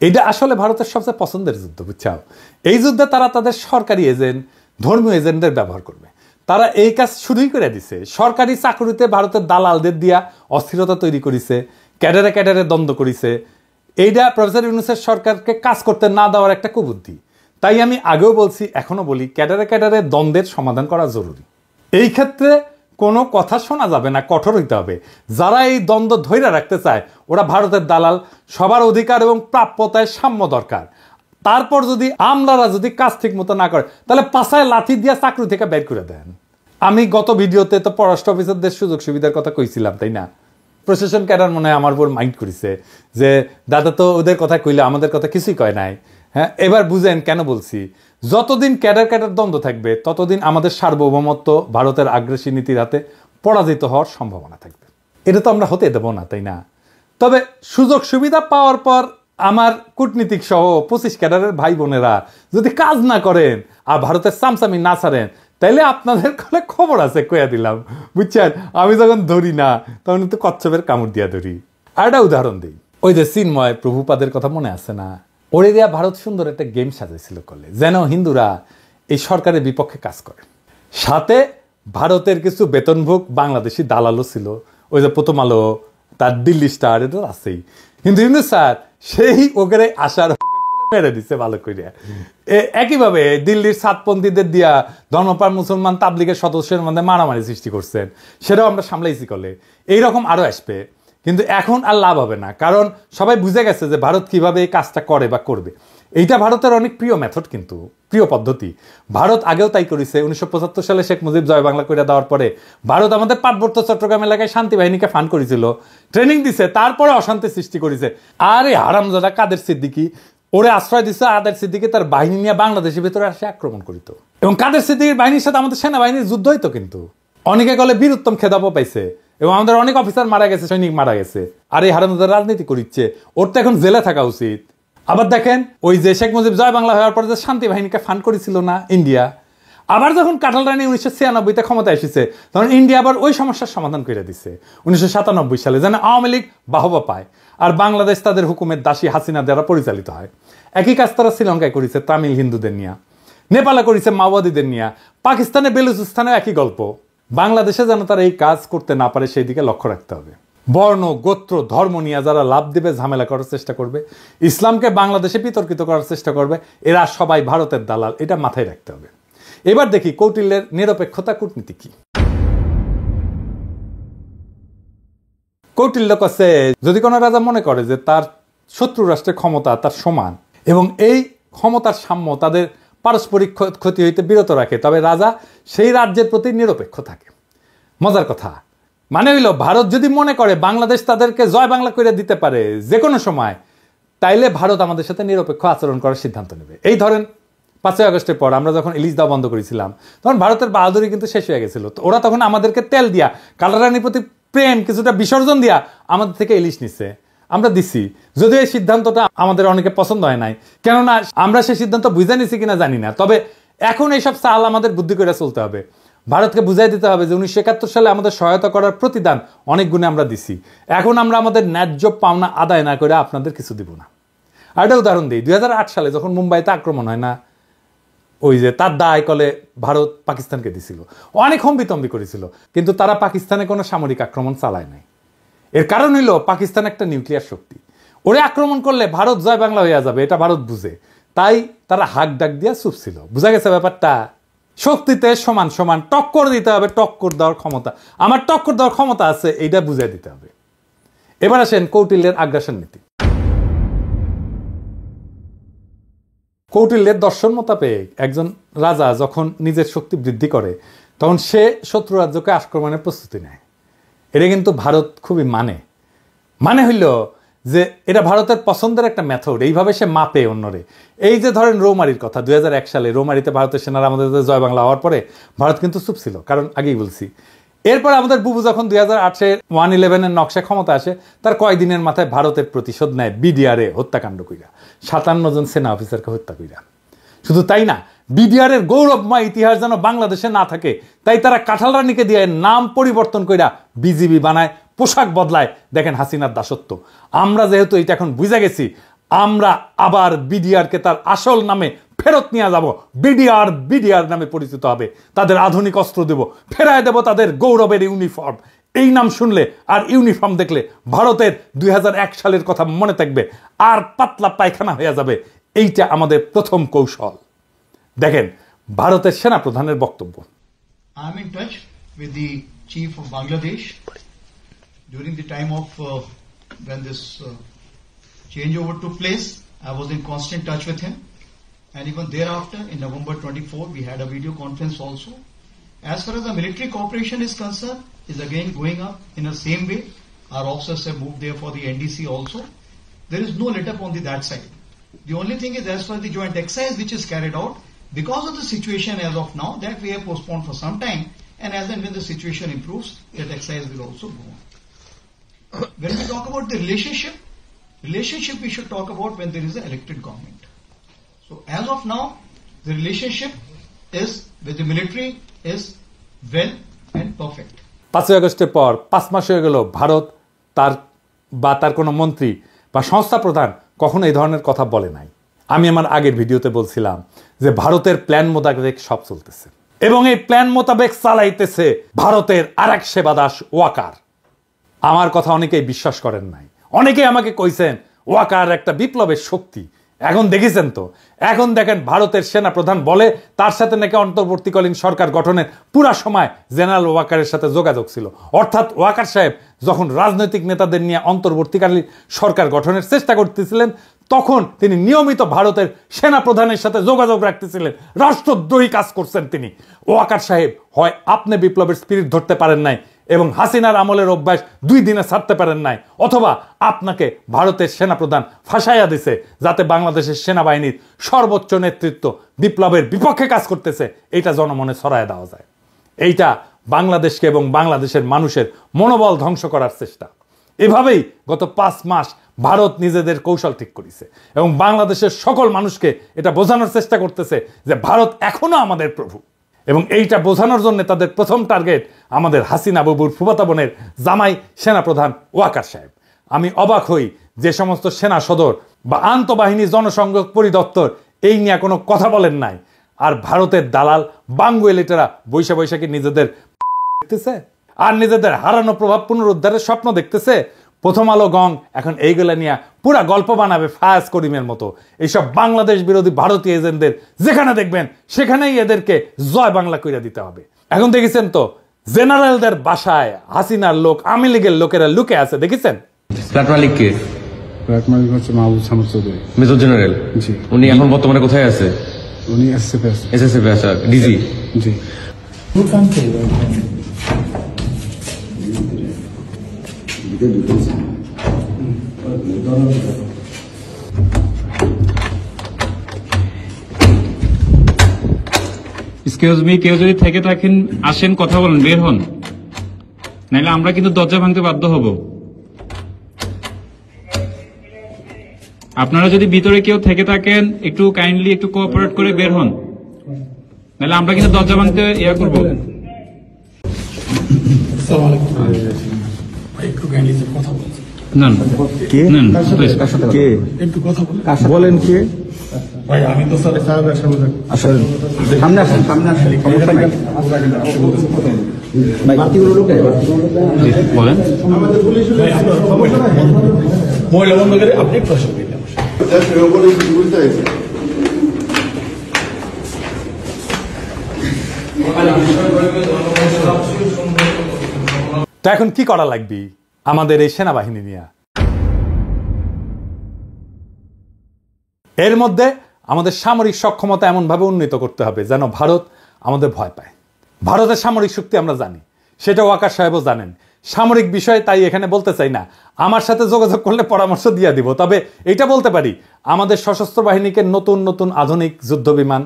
এটা আসলে ভারতের সবচেয়ে পছন্দের যুদ্ধ, বুঝছাও। এই যুদ্ধে তারা তাদের সরকারি এজেন্ট, ধর্মীয় এজেন্টদের ব্যবহার করবে। তারা এই কাজ শুরুই করে দিছে। সরকারি চাকরিতে ভারতের দালালদের দিয়া অস্থিরতা তৈরি করেছে, ক্যাডারে ক্যাডারে দ্বন্দ্ব করেছে। এইটা প্রফেসর ইউনূসের সরকারকে কাজ করতে না দেওয়ার একটা কুবুদ্ধি। তাই আমি আগেও বলছি, এখনো বলি, ক্যাডারে ক্যাডারে দ্বন্দ্বের সমাধান করা জরুরি। এই ক্ষেত্রে কোনো কথা শোনা যাবে না, কঠোর হইতে হবে। যারা এই দ্বন্দ্ব ধৈর্য রাখতে চায় ওরা ভারতের দালাল। সবার অধিকার এবং প্রাপ্যতায় সাম্য দরকার। তারপর যদি আমলারা যদি কাজ ঠিক মতো না করে তাহলে পাছায় লাথি দিয়া চাকরি থেকে বের করে দেন। আমি গত ভিডিওতে তো পররাষ্ট্র অফিসারদের সুযোগ সুবিধার কথা কইছিলাম, তাই না? প্রশাসন ক্যাডার মনে হয় আমার উপর মাইন্ড করেছে যে দাদা তো ওদের কথা কইলে আমাদের কথা কিছুই কয় নাই। হ্যাঁ, এবার বুঝেন কেন বলছি। যতদিন ক্যাডার ক্যাডার দ্বন্দ্ব থাকবে ততদিন আমাদের সার্বভৌমত্ব ভারতের আগ্রাসী নীতির হাতে পরাজিত হওয়ার সম্ভাবনা থাকবে। এটা তো আমরা হতে দেব না, তাই না? তবে সুযোগ সুবিধা পাওয়ার পর আমার কূটনীতিক সহ 25 ক্যাডারের ভাই বোনেরা যদি কাজ না করেন আর ভারতের সামসামি না ছাড়েন তাইলে আপনাদের কলে খবর আছে, কইয়া দিলাম, বুঝছেন? আমি যখন ধরি না তখন কিন্তু কচ্ছপের কামড় দিয়া ধরি। আর একটা উদাহরণ দিই, ওই যে চিন্ময় প্রভুপাদের কথা মনে আছে না? ওরে দিয়া ভারত সুন্দর একটা গেম সাজাইছিল করলে যেন হিন্দুরা এই সরকারের বিপক্ষে কাজ করে। সাথে ভারতের কিছু বেতনভোগ বাংলাদেশি দালালও ছিল, ওই যে প্রথম আলো, তার দিল্লি স্টার, এটা আছেই। কিন্তু স্যার সেই ওকে আসার মেরে দিচ্ছে ভালো করে। একইভাবে দিল্লির সাতপন্থীদের দিয়া ধর্মপ্রাণ মুসলমান তাবলিগের সদস্যের মধ্যে মারামারি সৃষ্টি করছেন, সেটাও আমরা সামলাইছি করলে। এইরকম আরো আসবে, কিন্তু এখন আর লাভ হবে না, কারণ সবাই বুঝে গেছে যে ভারত কিভাবে এই কাজটা করে বা করবে। এইটা ভারতের অনেক প্রিয় মেথড, কিন্তু প্রিয় পদ্ধতি। ভারত আগেও তাই করেছে। 1975 সালে শেখ মুজিব জয় বাংলা করে দেওয়ার পরে ভারত আমাদের পার্বত্য চট্টগ্রাম এলাকায় শান্তি বাহিনীকে ফান্ড করেছিল, ট্রেনিং দিছে, তারপরে অশান্তি সৃষ্টি করেছে। আরে হারামজাদা কাদের সিদ্দিকী ওরে আশ্রয় দিচ্ছে। আদের সিদ্দিকী তার বাহিনী নিয়ে বাংলাদেশের ভিতরে আসে আক্রমণ করিত, এবং কাদের সিদ্দিকীর বাহিনীর সাথে আমাদের সেনাবাহিনীর যুদ্ধ হইতো। কিন্তু অনেকে গলে বীরুত্তম খেতাবও পাইছে, এবং আমাদের অনেক অফিসার মারা গেছে, সৈনিক মারা গেছে। আর এই হারামজাদা রাজনীতি করিচ্ছে, ওর তো এখন জেলে থাকা উচিত। আবার দেখেন, ওই যে শেখ মুজিব জয় বাংলা হওয়ার পরে যে শান্তি বাহিনীকে ফান্ড করেছিল না ইন্ডিয়া, আবার যখন কাঁঠাল রানী 1996-তে ক্ষমতা এসেছে তখন ইন্ডিয়া আবার ওই সমস্যার সমাধান করে দিচ্ছে 1997 সালে, যেন আওয়ামী লীগ বাহবা পায় আর বাংলাদেশ তাদের হুকুমের দাসী হাসিনা দ্বারা পরিচালিত হয়। একই কাজ তারা শ্রীলঙ্কায় করেছে তামিল হিন্দুদের নিয়ে, নেপালে করেছে মাওবাদীদের নিয়ে, পাকিস্তানে বেলুচিস্তানেও একই গল্প। বাংলাদেশে যেন তারা এই কাজ করতে না পারে সেই দিকে লক্ষ্য রাখতে হবে। বর্ণ, গোত্র, ধর্ম নিয়ে যারা লাভ দেবে, ঝামেলা করার চেষ্টা করবে, ইসলামকে বাংলাদেশে বিতর্কিত করার চেষ্টা করবে, এরা সবাই ভারতের দালাল, এটা মাথায় রাখতে হবে। এবার দেখি কৌটিল্যের নিরপেক্ষতা কূটনীতি কি। কৌটিল্য কাছে যদি কোনো রাজা মনে করে যে তার শত্রু রাষ্ট্রের ক্ষমতা তার সমান এবং এই ক্ষমতার সাম্য তাদের পারস্পরিক ক্ষতি হইতে বিরত রাখে, তবে রাজা সেই রাজ্যের প্রতি নিরপেক্ষ থাকে। মজার কথা মানে হইল, ভারত যদি মনে করে বাংলাদেশ তাদেরকে জয় বাংলা করে দিতে পারে যে কোনো সময়, তাইলে ভারত আমাদের সাথে নিরপেক্ষ আচরণ করার সিদ্ধান্ত নেবে। এই ধরেন 5ই আগস্টের পর আমরা যখন ইলিশ দেওয়া বন্ধ করেছিলাম তখন ভারতের বাহাদুরি কিন্তু শেষ হয়ে গেছিল। তো ওরা তখন আমাদেরকে তেল দিয়া, কালারানির প্রতি প্রেম কিছুটা বিসর্জন দিয়া আমাদের থেকে ইলিশ নিচ্ছে, আমরা দিছি। যদিও এই সিদ্ধান্তটা আমাদের অনেকে পছন্দ হয় নাই, কেননা আমরা সেই সিদ্ধান্ত বুঝে নিছি কিনা জানি না। তবে এখন এইসব চাল আমাদের বুদ্ধি করে চলতে হবে। ভারতকে বুঝাই দিতে হবে যে 1971 সালে আমাদের সহায়তা করার প্রতিদান অনেক গুণে আমরা দিছি। এখন আমরা আমাদের ন্যায্য পাওনা আদায় না করে আপনাদের কিছু দিব না। আর একটা উদাহরণ দিই, 2008 সালে যখন মুম্বাইতে আক্রমণ হয় না, ওই যে তার দায় কলে ভারত পাকিস্তানকে দিছিল, অনেক হম্বিতম্বি করেছিল, কিন্তু তারা পাকিস্তানে কোনো সামরিক আক্রমণ চালায় নাই। এর কারণ হইল পাকিস্তান একটা নিউক্লিয়ার শক্তি, ওরে আক্রমণ করলে ভারত জয় বাংলা হয়ে যাবে, এটা ভারত বুঝে, তাই তারা হাক ডাক দিয়া চুপ ছিল। বুঝা গেছে ব্যাপারটা? শক্তিতে সমান সমান টক্কর দিতে হবে, টক্কর দেওয়ার ক্ষমতা, আমার টক্কর দেওয়ার ক্ষমতা আছে, এইটা বুঝাই দিতে হবে। এবার আসেন কৌটিল্যের আগ্রাসন নীতি। কৌটিল্যের দর্শন মোতাবেক একজন রাজা যখন নিজের শক্তি বৃদ্ধি করে তখন সে শত্রু রাজ্যকে আক্রমণের প্রস্তুতি নেয়। এটা কিন্তু ভারত খুবই মানে হইল যে এটা ভারতের পছন্দের একটা মেথড, এইভাবে সে মাপে অন্যরে। এই যে ধরেন রৌমারির কথা, 2001 সালে রৌমারিতে ভারতের সেনারা আমাদের জয় বাংলা হওয়ার পরে ভারত কিন্তু চুপ ছিল, কারণ আগেই বলছি এরপর আমাদের বুবু যখন 2008-এ 111-এর নকশা ক্ষমতা আসে, তার কয়েকদিনের মাথায় ভারতের প্রতিশোধ নেয় বিডিআরে হত্যাকাণ্ড কইরা, 57 জন সেনা অফিসারকে হত্যা কইরা। শুধু তাই না, বিডিআরের গৌরবময় ইতিহাস যেন বাংলাদেশে না থাকে, তাই তারা কাঁঠাল রানীকে দিয়ে নাম পরিবর্তন কইরা বিজিবি বানায়, পোশাক বদলায়। দেখেন হাসিনার দাসত্ব। আমরা যেহেতু এটা এখন বুঝে গেছি, আমরা আবার বিডিআরকে তার আসল নামে ফেরত নিয়ে যাব। বিডিআর নামে পরিচিত হবে, তাদের আধুনিক অস্ত্র দেব, ফেরায় দেব তাদের গৌরবের ইউনিফর্ম। এই নাম শুনলে আর ইউনিফর্ম দেখলে ভারতের 2001 সালের কথা মনে থাকবে, আর পাতলা পায়খানা হয়ে যাবে। এইটা আমাদের প্রথম কৌশল। দেখেন ভারতের সেনা প্রধানের বক্তব্য। I am in touch with the chief of Bangladesh during the time of when this changeover took place. I was in constant touch with him, and even thereafter in November 24 we had a video conference also. As far as the military cooperation is concerned, is again going up in the same way. Our officers have moved there for the NDC also. There is no let up on that side. The only thing is, as far as the joint exercise which is carried out, because of the situation as of now, that we have postponed for some time, and as and when the situation improves, that exercise will also go on. When we talk about the relationship we should talk about when there is an elected government. So as of now, the relationship is with the military is well and perfect. 5 আগস্টের পর 5 মাস হয়ে গেল, ভারত তার কোনো মন্ত্রী বা সংস্থা প্রধান কখনো এই ধরনের কথা বলে নাই। আমি আমার আগের ভিডিওতে বলছিলাম যে ভারতের প্ল্যান মোতাবেক সব চলতেছে, এবং এই প্ল্যান মোতাবেক চালাইতেছে ভারতের আরেক সেবাদাস ওয়াকার। আমার কথা অনেকেই বিশ্বাস করেন নাই, অনেকেই আমাকে কইছেন ওয়াকার একটা বিপ্লবের শক্তি। এখন দেখেছেন তো, এখন দেখেন ভারতের সেনা প্রধান বলে তার সাথে নাকি অন্তর্বর্তীকালীন সরকার গঠনের পুরা সময় জেনারেল ওয়াকারের সাথে যোগাযোগ ছিল। অর্থাৎ ওয়াকার সাহেব যখন রাজনৈতিক নেতাদের নিয়ে অন্তর্বর্তীকালীন সরকার গঠনের চেষ্টা করতেছিলেন, তখন তিনি নিয়মিত ভারতের সেনা প্রধানের সাথে যোগাযোগ রাখতেছিলেন। রাষ্ট্রদ্রোহী কাজ করছেন তিনি। ওয়াকার সাহেব হয় আপনি বিপ্লবের স্পিরিট ধরতে পারেন নাই এবং হাসিনার আমলের অভ্যাস 2 দিনে ছাড়তে পারেন নাই, অথবা আপনাকে ভারতের সেনাপ্রধান ফাঁসাইয়া দিছে যাতে বাংলাদেশের সেনাবাহিনীর সর্বোচ্চ নেতৃত্ব বিপ্লবের বিপক্ষে কাজ করতেছে, এইটা জনমনে ছড়ায় দেওয়া যায়। এইটা বাংলাদেশকে এবং বাংলাদেশের মানুষের মনোবল ধ্বংস করার চেষ্টা। এভাবেই গত 5 মাস ভারত নিজেদের কৌশল ঠিক করেছে এবং বাংলাদেশের সকল মানুষকে এটা বোঝানোর চেষ্টা করতেছে যে ভারত এখনো আমাদের প্রভু। এবং এইটা বোঝানোর জন্য তাদের প্রথম টার্গেট আমাদের হাসিনা বাবুর ফুফাতো বোনের জামাই সেনাপ্রধান ওয়াকার সাহেব। আমি অবাক হই যে সমস্ত সেনা সদর বা আন্তঃবাহিনী জনসংযোগ পরিদপ্তর এই নিয়ে কোনো কথা বলেন নাই, আর ভারতের দালাল বাঙ্গুয়েলিটারা বৈশাখী নিজেদের দেখতেছে আর নিজেদের হারানো প্রভাব পুনরুদ্ধারের স্বপ্ন দেখতেছে। প্রথম আলো গং এখন এইগুলা নিয়ে পুরা গল্প বানাবে ফায়াজ করিমের মতো। এইসব বাংলাদেশ বিরোধী ভারতীয় এজেন্টদের যেখানে দেখবেন সেখানেই এদেরকে জয় বাংলা কইরা দিতে হবে। এখন দেখেছেন তো জেনারেলদের বাসায় হাসিনার লোক, আওয়ামী লীগের লোকেরা লুকে আছে, দেখেছেন? ফ্ল্যাট মালিক কে? ফ্ল্যাট মালিক হচ্ছে মাহবুব সামদ চৌধুরী, মেজর জেনারেল। জি। উনি এখন বর্তমানে কোথায় আছে? উনি এসএসএফ আছে। এসএসএফ আছে, ডিজি। জি। এক্সকিউজ মি, কেউ যদি থেকে থাকেন আসেন, কথা বলেন, বের হন, নাহলে আমরা কিন্তু দরজা ভাঙতে বাধ্য হব। আপনারা যদি ভিতরে কেউ থেকে থাকেন একটু কাইন্ডলি একটু কোঅপারেট করে বের হন, নাহলে আমরা কিন্তু দরজা ভাঙতে ইয়া করবো। বলেন কে? ভাই আমি তো স্যার আসেন সামনে আসেন, সামনে আসেন, সমস্যা নাই। বলেন। মহিলা বন্ধ করে আপনি একটু আসেন। তো এখন কি করা লাগবে আমাদের এই সেনাবাহিনী নিয়ে? এর মধ্যে আমাদের সামরিক সক্ষমতা এমনভাবে উন্নীত করতে হবে যেন ভারত আমাদের ভয় পায়। ভারতের সামরিক শক্তি আমরা জানি, সেটা ওয়াকার সাহেবও জানেন। সামরিক বিষয়ে তাই এখানে বলতে চাই না, আমার সাথে যোগাযোগ করলে পরামর্শ দিয়ে দিব। তবে এটা বলতে পারি, আমাদের সশস্ত্র বাহিনীকে নতুন নতুন আধুনিক যুদ্ধ বিমান,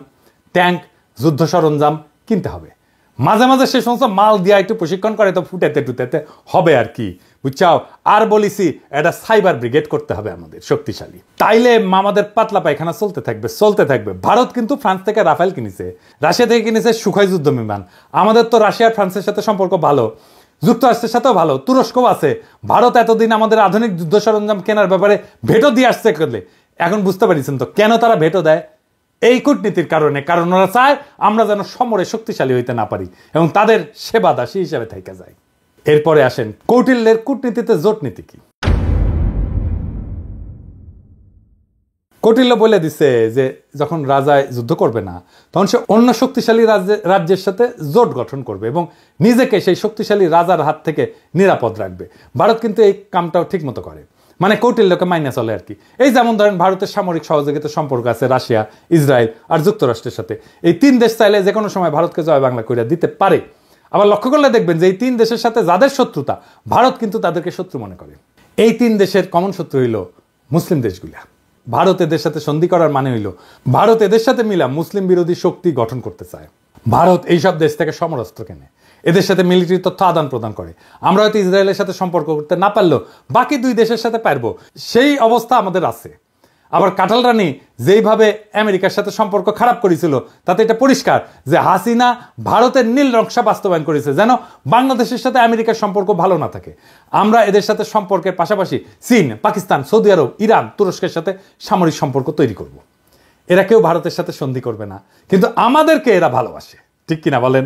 ট্যাঙ্ক, যুদ্ধ সরঞ্জাম কিনতে হবে। মাঝে মাঝে সে সমস্ত মাল দিয়া একটু প্রশিক্ষণ করে তো ফুটেতে টুটেতে হবে আর কি, বুঝছাও। আর বলিছি এটা সাইবার ব্রিগেড করতে হবে আমাদের শক্তিশালী, তাইলে আমাদের পাতলা পায়খানা চলতে থাকবে। ভারত কিন্তু ফ্রান্স থেকে রাফেল কিনেছে, রাশিয়া থেকে কিনেছে সুখয় যুদ্ধ বিমান। আমাদের তো রাশিয়া আর ফ্রান্সের সাথে সম্পর্ক ভালো, যুক্তরাষ্ট্রের সাথেও ভালো, তুরস্কও আছে। ভারত এতদিন আমাদের আধুনিক যুদ্ধ সরঞ্জাম কেনার ব্যাপারে ভেটো দিয়ে আসছে করলে, এখন বুঝতে পারছেন তো কেন তারা ভেটো দেয়? এই কূটনীতির কারণে, কারণ ওরা চায় আমরা যেন সমরে শক্তিশালী হইতে না পারি এবং তাদের সেবা দাসী হিসেবে থেকে যায়। এরপরে আসেন কৌটিল্যের কূটনীতিতে জোট নীতি কি। কৌটিল্য বলে দিছে যে যখন রাজা যুদ্ধ করবে না তখন সে অন্য শক্তিশালী রাজ্যের সাথে জোট গঠন করবে এবং নিজেকে সেই শক্তিশালী রাজার হাত থেকে নিরাপদ রাখবে। ভারত কিন্তু এই কামটাও ঠিক মতো করে, মানে কৌটিল্যকে মাইনে চলে আর কি। এই যেমন ধরেন ভারতের সামরিক সহযোগিতার সম্পর্ক আছে রাশিয়া, ইসরায়েল আর যুক্তরাষ্ট্রের সাথে। এই তিন দেশ চাইলে যে কোনো সময় ভারতকে জয় বাংলা করে দিতে পারে। আবার লক্ষ্য করলে দেখবেন যে এই তিন দেশের সাথে যাদের শত্রুতা, ভারত কিন্তু তাদেরকে শত্রু মনে করে। এই তিন দেশের কমন শত্রু হইল মুসলিম দেশগুলা। ভারত এদের সাথে সন্ধি করার মানে হইল ভারত এদের সাথে মিলা মুসলিম বিরোধী শক্তি গঠন করতে চায়। ভারত এইসব দেশ থেকে সমরাস্ত্র কেনে, এদের সাথে মিলিটারি তথ্য আদান প্রদান করে। আমরা হয়তো ইসরায়েলের সাথে সম্পর্ক করতে না পারলেও বাকি দুই দেশের সাথে পারবো, সেই অবস্থা আমাদের আছে। আবার কাঁঠাল রানী যেইভাবে আমেরিকার সাথে সম্পর্ক খারাপ করেছিল তাতে এটা পরিষ্কার যে হাসিনা ভারতের নীল নকশা বাস্তবায়ন করেছে যেন বাংলাদেশের সাথে আমেরিকার সম্পর্ক ভালো না থাকে। আমরা এদের সাথে সম্পর্কের পাশাপাশি চীন, পাকিস্তান, সৌদি আরব, ইরান, তুরস্কের সাথে সামরিক সম্পর্ক তৈরি করব। এরা কেউ ভারতের সাথে সন্ধি করবে না, কিন্তু আমাদেরকে এরা ভালোবাসে, ঠিক কিনা বলেন?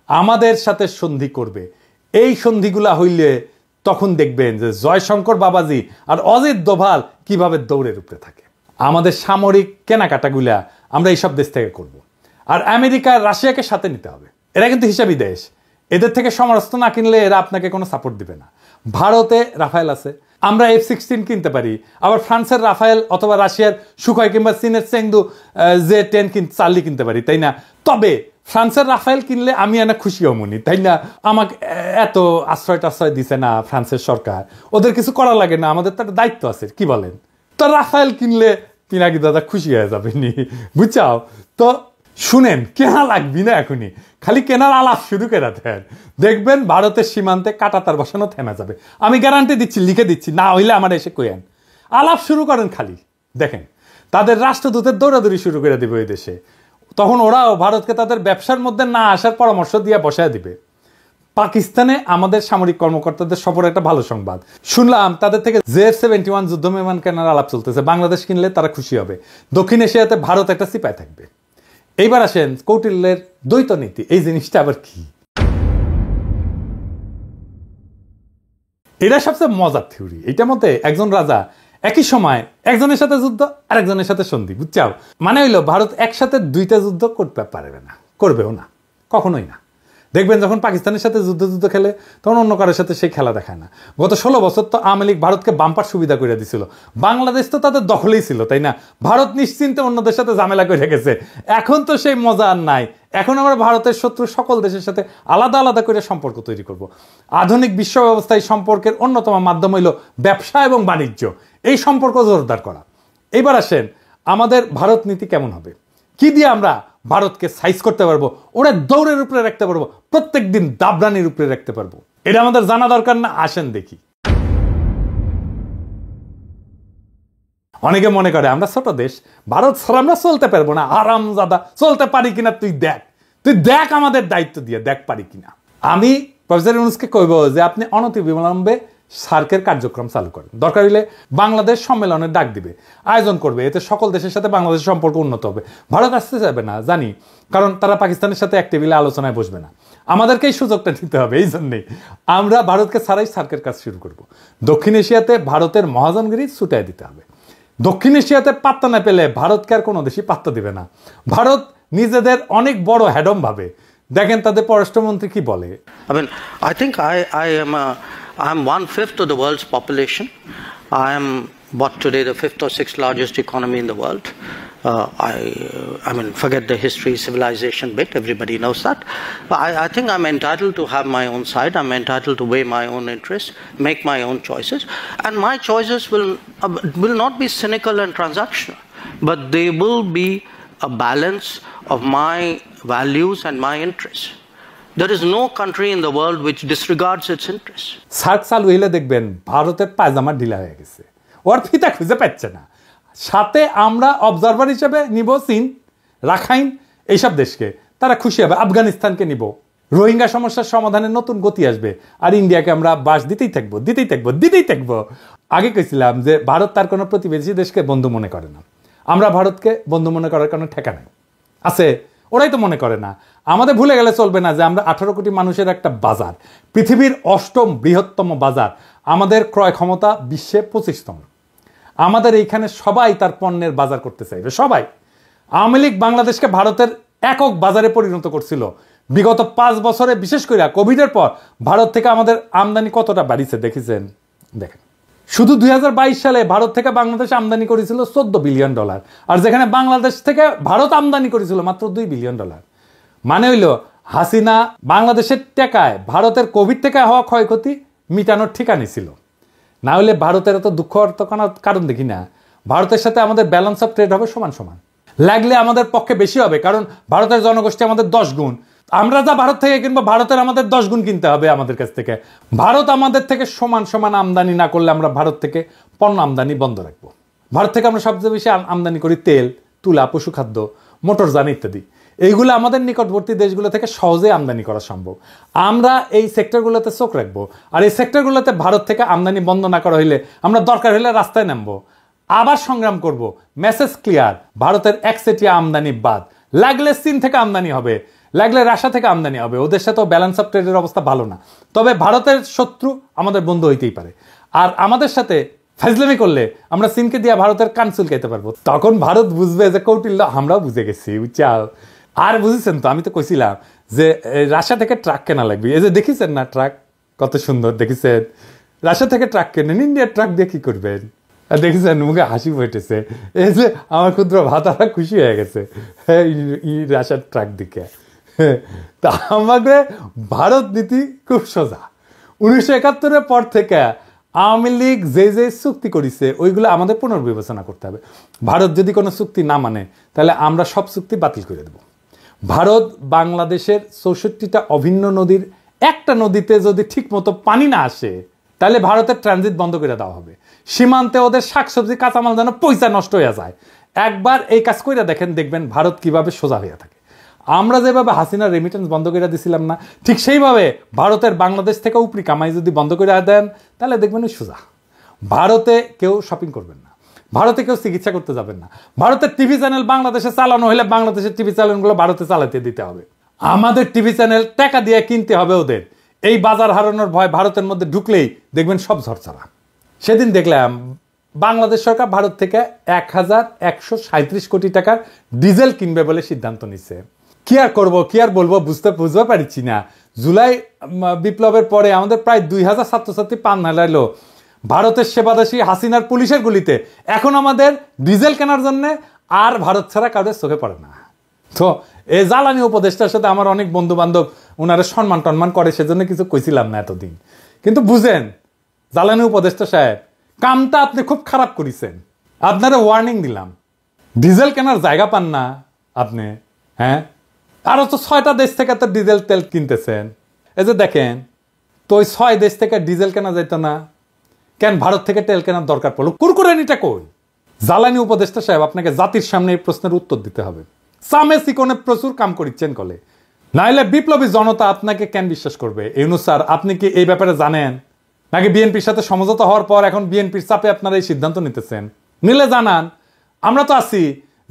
আমাদের সাথে সন্ধি করবে। এই সন্ধিগুলা হইলে তখন দেখবেন যে জয়শঙ্কর বাবাজি আর অজিত দোভাল কিভাবে দৌড়ের উপরে থাকে। আমাদের সামরিক কেনাকাটাগুলা আমরা এইসব দেশ থেকে করব। আর আমেরিকা, রাশিয়াকে সাথে নিতে হবে। এরা কিন্তু হিসাবি দেশ, এদের থেকে সমরাস্ত্র না কিনলে এরা আপনাকে কোনো সাপোর্ট দিবে না। ভারতে রাফায়েল আছে, আমরা F-16 কিনতে পারি। আবার ফ্রান্সের রাফায়েল অথবা রাশিয়ার সুখয় কিংবা চীনের চেংদু J-10 চার্লি কিনতে পারি, তাই না? তবে ফ্রান্সের রাফায়েল কিনলে আমি এনে খুশি হমনি, তাই না? আমাকে এত আশ্রয় দিছে না ফ্রান্সের সরকার, ওদের কিছু করা লাগে না, আমাদের তো একটা দায়িত্ব আছে, কি বলেন? তো রাফায়েল কিনলে পিনাকি দাদা খুশি হয়ে যাবে নি, বুঝছাও? তো শুনেন, কেনা লাগবি না এখনই, খালি কেনার আলাপ শুরু করে দেন, দেখবেন ভারতের সীমান্তে কাঁটাতার বসানো থেমে যাবে। আমি গ্যারান্টি দিচ্ছি, লিখে দিচ্ছি, না হইলে আমার এসে কইেন। আলাপ শুরু করেন, খালি দেখেন তাদের রাষ্ট্রদূতের দৌড়াদৌড়ি শুরু করে দিবে ওই দেশে। তখন ওরাও ভারতকে তাদের ব্যবসার মধ্যে না আসার পরামর্শ দিয়ে বসায় দিবে। পাকিস্তানে আমাদের সামরিক কর্মকর্তাদের সফর একটা ভালো সংবাদ শুনলাম, তাদের থেকে J-71 যুদ্ধ বিমান কেনার আলাপ চলতেছে। বাংলাদেশ কিনলে তারা খুশি হবে। দক্ষিণ এশিয়াতে ভারত একটা সিপাই থাকবে। এইবার আসেন কৌটিল্যের দ্বৈত নীতি, এই জিনিসটা আবার কি? এটা সবচেয়ে মজার থিওরি। এটার মধ্যে একজন রাজা একই সময় একজনের সাথে যুদ্ধ আর একজনের সাথে সন্ধি, বুঝছাও? মানে হইলো ভারত একসাথে দুইটা যুদ্ধ করতে পারবে না, করবেও না, কখনোই না। দেখবেন যখন পাকিস্তানের সাথে যুদ্ধ খেলে তখন অন্য কারোর সাথে সেই খেলা দেখায় না। গত 16 বছর তো আওয়ামী লীগ ভারতকে বাম্পার সুবিধা করে দিছিল, বাংলাদেশ তো তাদের দখলেই ছিল, তাই না? ভারত নিশ্চিন্তে অন্যদের সাথে ঝামেলা করে গেছে। এখন তো সেই মজা আর নাই। এখন আমরা ভারতের শত্রু সকল দেশের সাথে আলাদা আলাদা করে সম্পর্ক তৈরি করব। আধুনিক বিশ্ব ব্যবস্থায় সম্পর্কের অন্যতম মাধ্যম হইল ব্যবসা এবং বাণিজ্য, এই সম্পর্ক জোরদার করা। এবার আসেন আমাদের ভারত নীতি কেমন হবে, কি দিয়ে আমরা ভারতকে সাইজ করতে পারবো, ওরা দৌড়ের উপরে রাখতে পারবো, প্রত্যেক দিন দাবরানির উপরে রাখতে পারবো। এটা আমাদের জানা দরকার না? আসেন দেখি। অনেকে মনে করে আমরা ছোট দেশ, ভারত ছাড়া আমরা চলতে পারবো না। আরামজাদা, চলতে পারি কিনা তুই দেখ আমাদের দায়িত্ব দিয়ে দেখ পারি কিনা। আমি প্রফেসর ইউনূসকে কইব যে আপনি অনতিবিলম্বে সার্কের কার্যক্রম চালু করেন। দরকার হলে বাংলাদেশ সম্মেলনের ডাক দিবে, আয়োজন করবে, এতে সকল দেশের সাথে বাংলাদেশের সম্পর্ক উন্নত হবে। ভারত আসতে যাবে না জানি, কারণ তারা পাকিস্তানের সাথে এক টেবিলে আলোচনায় বসবে না। আমাদেরকেই সুযোগটা নিতে হবে। এই জন্যেই আমরা ভারতকে ছাড়াই সার্কের কাজ শুরু করব। দক্ষিণ এশিয়াতে ভারতের মহাজনগিরি ছুটাই দিতে হবে। দক্ষিণ এশিয়াতে পাত্তা না পেলে ভারতকে আর কোনো দেশই পাত্তা দিবে না। ভারত নিজেদের অনেক বড় হ্যাডম ভাবে। দেখেন তাদের পররাষ্ট্রমন্ত্রী কি বলে। I think I'm 1/5 of the world's population. I am today the 5th or 6th largest economy in the world. I mean, forget the history, civilization bit, everybody knows that. But I think I'm entitled to have my own side. I'm entitled to weigh my own interests, make my own choices. And my choices will not be cynical and transactional, but they will be a balance of my values and my interests. There is no country in the world which disregards its interests. SAARC চালু হইলে দেখবেন ভারতের পায়জামা ঢিলা হয়ে গেছে, ওর ফিতা খুঁজে পাচ্ছে না। সাথে আমরা অবজারভার হিসেবে নিব চীন, রাখাইন, এইসব দেশকে, তারা খুশি হবে। আফগানিস্তানকে নিব, রোহিঙ্গা সমস্যার সমাধানে নতুন গতি আসবে। আর ইন্ডিয়াকে আমরা বাস দিতেই থাকবো। আগে কইছিলাম যে ভারত তার কোনো প্রতিবেশী দেশকে বন্ধু মনে করে না। আমরা ভারতকে বন্ধু মনে করার কোনো ঠেকা নাই আছে, ওরাই তো মনে করে না। আমাদের ভুলে গেলে চলবে না যে আমরা 18 কোটি মানুষের একটা বাজার, পৃথিবীর 8ম বৃহত্তম বাজার, আমাদের ক্রয় ক্ষমতা বিশ্বে 25তম। আমাদের এইখানে সবাই তার পণ্যের বাজার করতে চাইবে, সবাই। আওয়ামী লীগ বাংলাদেশকে ভারতের একক বাজারে পরিণত করছিল। বিগত 5 বছরে, বিশেষ করে কোভিডের পর ভারত থেকে আমাদের আমদানি কতটা বাড়িছে দেখেছেন? দেখেন, শুধু 2022 সালে ভারত থেকে বাংলাদেশ আমদানি করেছিল $14 বিলিয়ন, আর যেখানে বাংলাদেশ থেকে ভারত আমদানি করেছিল মাত্র $2 বিলিয়ন। মানে হইল হাসিনা বাংলাদেশের টাকায় ভারতের কোভিড থেকে হওয়া ক্ষয়ক্ষতি মিটানোর ঠিকানি ছিল। না হলে ভারতের এত দুঃখ কারণ দেখি না। ভারতের সাথে আমাদের ব্যালেন্স অফ ট্রেড হবে সমান সমান, লাগলে আমাদের পক্ষে বেশি হবে, কারণ ভারতের জনগোষ্ঠী আমাদের 10 গুণ। আমরা যা ভারত থেকে কিনবো, ভারতের আমাদের 10 গুণ কিনতে হবে আমাদের কাছ থেকে। ভারত আমাদের থেকে সমান সমান আমদানি না করলে আমরা ভারত থেকে পণ্য আমদানি বন্ধ রাখবো। ভারত থেকে আমরা সবচেয়ে বেশি আমদানি করি তেল, তুলা, পশুখাদ্য, মোটরযান ইত্যাদি। এইগুলো আমাদের নিকটবর্তী দেশগুলো থেকে সহজে আমদানি করা সম্ভব। আমরা এই সেক্টরগুলোতে চোখ রাখবো। আর এই সেক্টরগুলোতে ভারত থেকে আমদানি বন্ধ না করা হইলে আমরা দরকার হলে রাস্তায় নামবো, আবার সংগ্রাম করব। মেসেজ ক্লিয়ার, ভারতের একচেটিয়া আমদানি বাদ। লাগলে চীন থেকে আমদানি হবে, লাগলে রাশিয়া থেকে আমদানি হবে। ওদের সাথেও ব্যালেন্স অফ ট্রেডের অবস্থা ভালো না। তবে ভারতের শত্রু আমাদের বন্ধু হইতেই পারে। আর আমাদের সাথে ফাজলামি করলে আমরা চীনকে দিয়ে ভারতের কান চুলকাইতে পারবো। তখন ভারত বুঝবে যে কৌটিল্য আমরাও বুঝে গেছি, বুঝছাও। আর বুঝেছেন তো, আমি তো কইছিলাম যে রাশিয়া থেকে ট্রাক কেনা লাগবে। এই যে দেখেছেন না ট্রাক কত সুন্দর, দেখেছেন? রাশিয়া থেকে ট্রাক কেনেন, ইন্ডিয়ার ট্রাক দিয়ে কি করবেন? দেখেছেন মুখে হাসি ফুটেছে। এই যে আমার ক্ষুদ্র ভাতারা খুশি হয়ে গেছে রাশিয়ার ট্রাক দিকে। তা আমাদের ভারত নীতি খুব সোজা। 1971-এর পর থেকে আওয়ামী লীগ যে যে চুক্তি করেছে ওইগুলো আমাদের পুনর্বিবেচনা করতে হবে। ভারত যদি কোনো চুক্তি না মানে তাহলে আমরা সব চুক্তি বাতিল করে দেব। ভারত বাংলাদেশের 64টা অভিন্ন নদীর একটা নদীতে যদি ঠিক মতো পানি না আসে তাহলে ভারতের ট্রানজিট বন্ধ করে দেওয়া হবে। সীমান্তে ওদের শাকসবজি কাঁচামাল যেন পয়সা নষ্ট হয়ে যায়। একবার এই কাজ করে দেখবেন ভারত কিভাবে সোজা হয়ে থাকে। আমরা যেভাবে হাসিনার রেমিটেন্স বন্ধ করে দিছিলাম না, ঠিক সেইভাবে ভারতের বাংলাদেশ থেকে উপরি কামাই যদি বন্ধ করে দেন তাহলে দেখবেন সোজা। ভারতে কেউ শপিং করবেন না, ভারতে কেউ চিকিৎসা করতে যাবেন না। ভারতের টিভি চ্যানেল বাংলাদেশে চালানো হলে বাংলাদেশের টিভি চ্যানেলগুলো ভারতে চালাতে দিতে হবে। আমাদের টিভি চ্যানেল টাকা দিয়ে কিনতে হবে ওদের। এই বাজার হারানোর ভয় ভারতের মধ্যে ঢুকলেই দেখবেন সব ঝরঝরা। সেদিন দেখলাম বাংলাদেশ সরকার ভারত থেকে 1137 কোটি টাকার ডিজেল কিনবে বলে সিদ্ধান্ত নিচ্ছে। কি আর করবো, কি আর বলবো, বুঝতে পারছি না। জুলাই বিপ্লবের পরে আমাদের প্রায় 2000 ছাত্রছাত্রী প্রাণ হারাইলো ভারতের সেবাদাসী হাসিনার পুলিশের গুলিতে। এখন আমাদের ডিজেল কেনার জন্য আর ভারত ছাড়া কারোর চোখে পড়ে না। তো এই জ্বালানি উপদেষ্টার সাথে আমার অনেক বন্ধু বান্ধব ওনারা সম্মান টন্মান করে, সেজন্য কিছু কইছিলাম না এতদিন। কিন্তু বুঝেন জ্বালানি উপদেষ্টা সাহেব, কামটা আপনি খুব খারাপ করেছেন। আপনারা ওয়ার্নিং দিলাম, ডিজেল কেনার জায়গা পান না আপনি। হ্যাঁ, আরো তো 6টা দেশ থেকে তো ডিজেল তেল কিনতেছেন। এই যে দেখেন তো ওই 6 দেশ থেকে ডিজেল কেনা যাইতো না কেন? ভারত থেকে তেল কেনার দরকার পড়লো? কুরকুরানিটা কই? জ্বালানি উপদেষ্টা সাহেব, আপনাকে জাতির সামনে এই প্রশ্নের উত্তর দিতে হবে। সামে সিকোনে প্রচুর কাম করিচ্ছেন কলে, নাইলে বিপ্লবী জনতা আপনাকে কেন বিশ্বাস করবে? ইউনূস স্যার, আপনি কি এই ব্যাপারে জানেন নাকি বিএনপির সাথে সমঝোতা হওয়ার পর এখন বিএনপির চাপে আপনারা এই সিদ্ধান্ত নিতেছেন? নিলে জানান, আমরা তো আছি।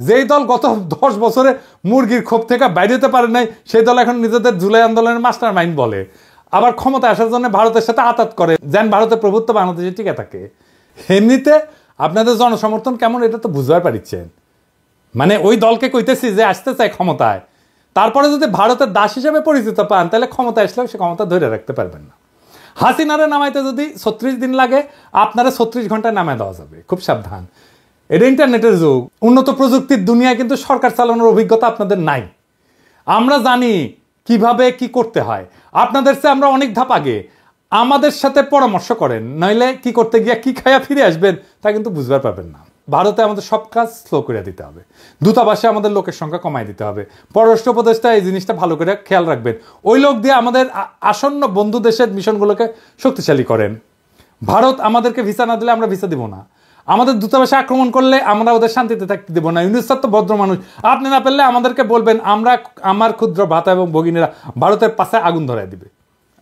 যেই দল গত 10 বছরে মুরগির ক্ষোভ থেকে বাইরে যেতে পারে নাই, সেই দল এখন নিজেদের জুলাই আন্দোলনের মাস্টার মাইন্ড বলে, আবার ক্ষমতা আসার জন্য ভারতের সাথে আতাত করে যেন ভারতের প্রভুত্ব বাংলাদেশে টিকে থাকে। এমনিতে আপনাদের জনসমর্থন কেমন এটা তো বুঝতে পারছেন। মানে ওই দলকে কইতেছি যে আসতে চায় ক্ষমতায়, তারপরে যদি ভারতের দাস হিসেবে পরিচিত পান তাহলে ক্ষমতা আসলেও সে ক্ষমতা ধরে রাখতে পারবেন না। হাসিনারে নামাইতে যদি 36 দিন লাগে, আপনারা 36 ঘন্টায় নামায় দেওয়া যাবে। খুব সাবধান, এটা ইন্টারনেটের যুগ, উন্নত প্রযুক্তির দুনিয়া, কিন্তু সরকার চালানোর অভিজ্ঞতা আপনাদের নাই। আমরা জানি কিভাবে কি করতে হয়, আপনাদের চেয়ে আমরা অনেক ধাপ আগে। আমাদের সাথে পরামর্শ করেন, নইলে কি করতে গিয়া কি খায়া ফিরে আসবেন তা কিন্তু বুঝতে পারবেন না। ভারতে আমাদের সব কাজ স্লো করে দিতে হবে, দূতাবাসে আমাদের লোকের সংখ্যা কমাই দিতে হবে। পররাষ্ট্র উপদেষ্টা এই জিনিসটা ভালো করে খেয়াল রাখবেন, ওই লোক দিয়ে আমাদের আসন্ন বন্ধু দেশের মিশনগুলোকে শক্তিশালী করেন। ভারত আমাদেরকে ভিসা না দিলে আমরা ভিসা দিব না, আমাদের দূতাবাসে আক্রমণ করলে আমরা ওদের শান্তিতে থাকতে দেবো না। ইউনুস স্যার তো ভদ্র মানুষ, আপনি না পেলে আমাদেরকে বলবেন, আমার ক্ষুদ্র ভ্রাতা এবং ভগিনীরা ভারতের পাশে আগুন ধরায় দিবে,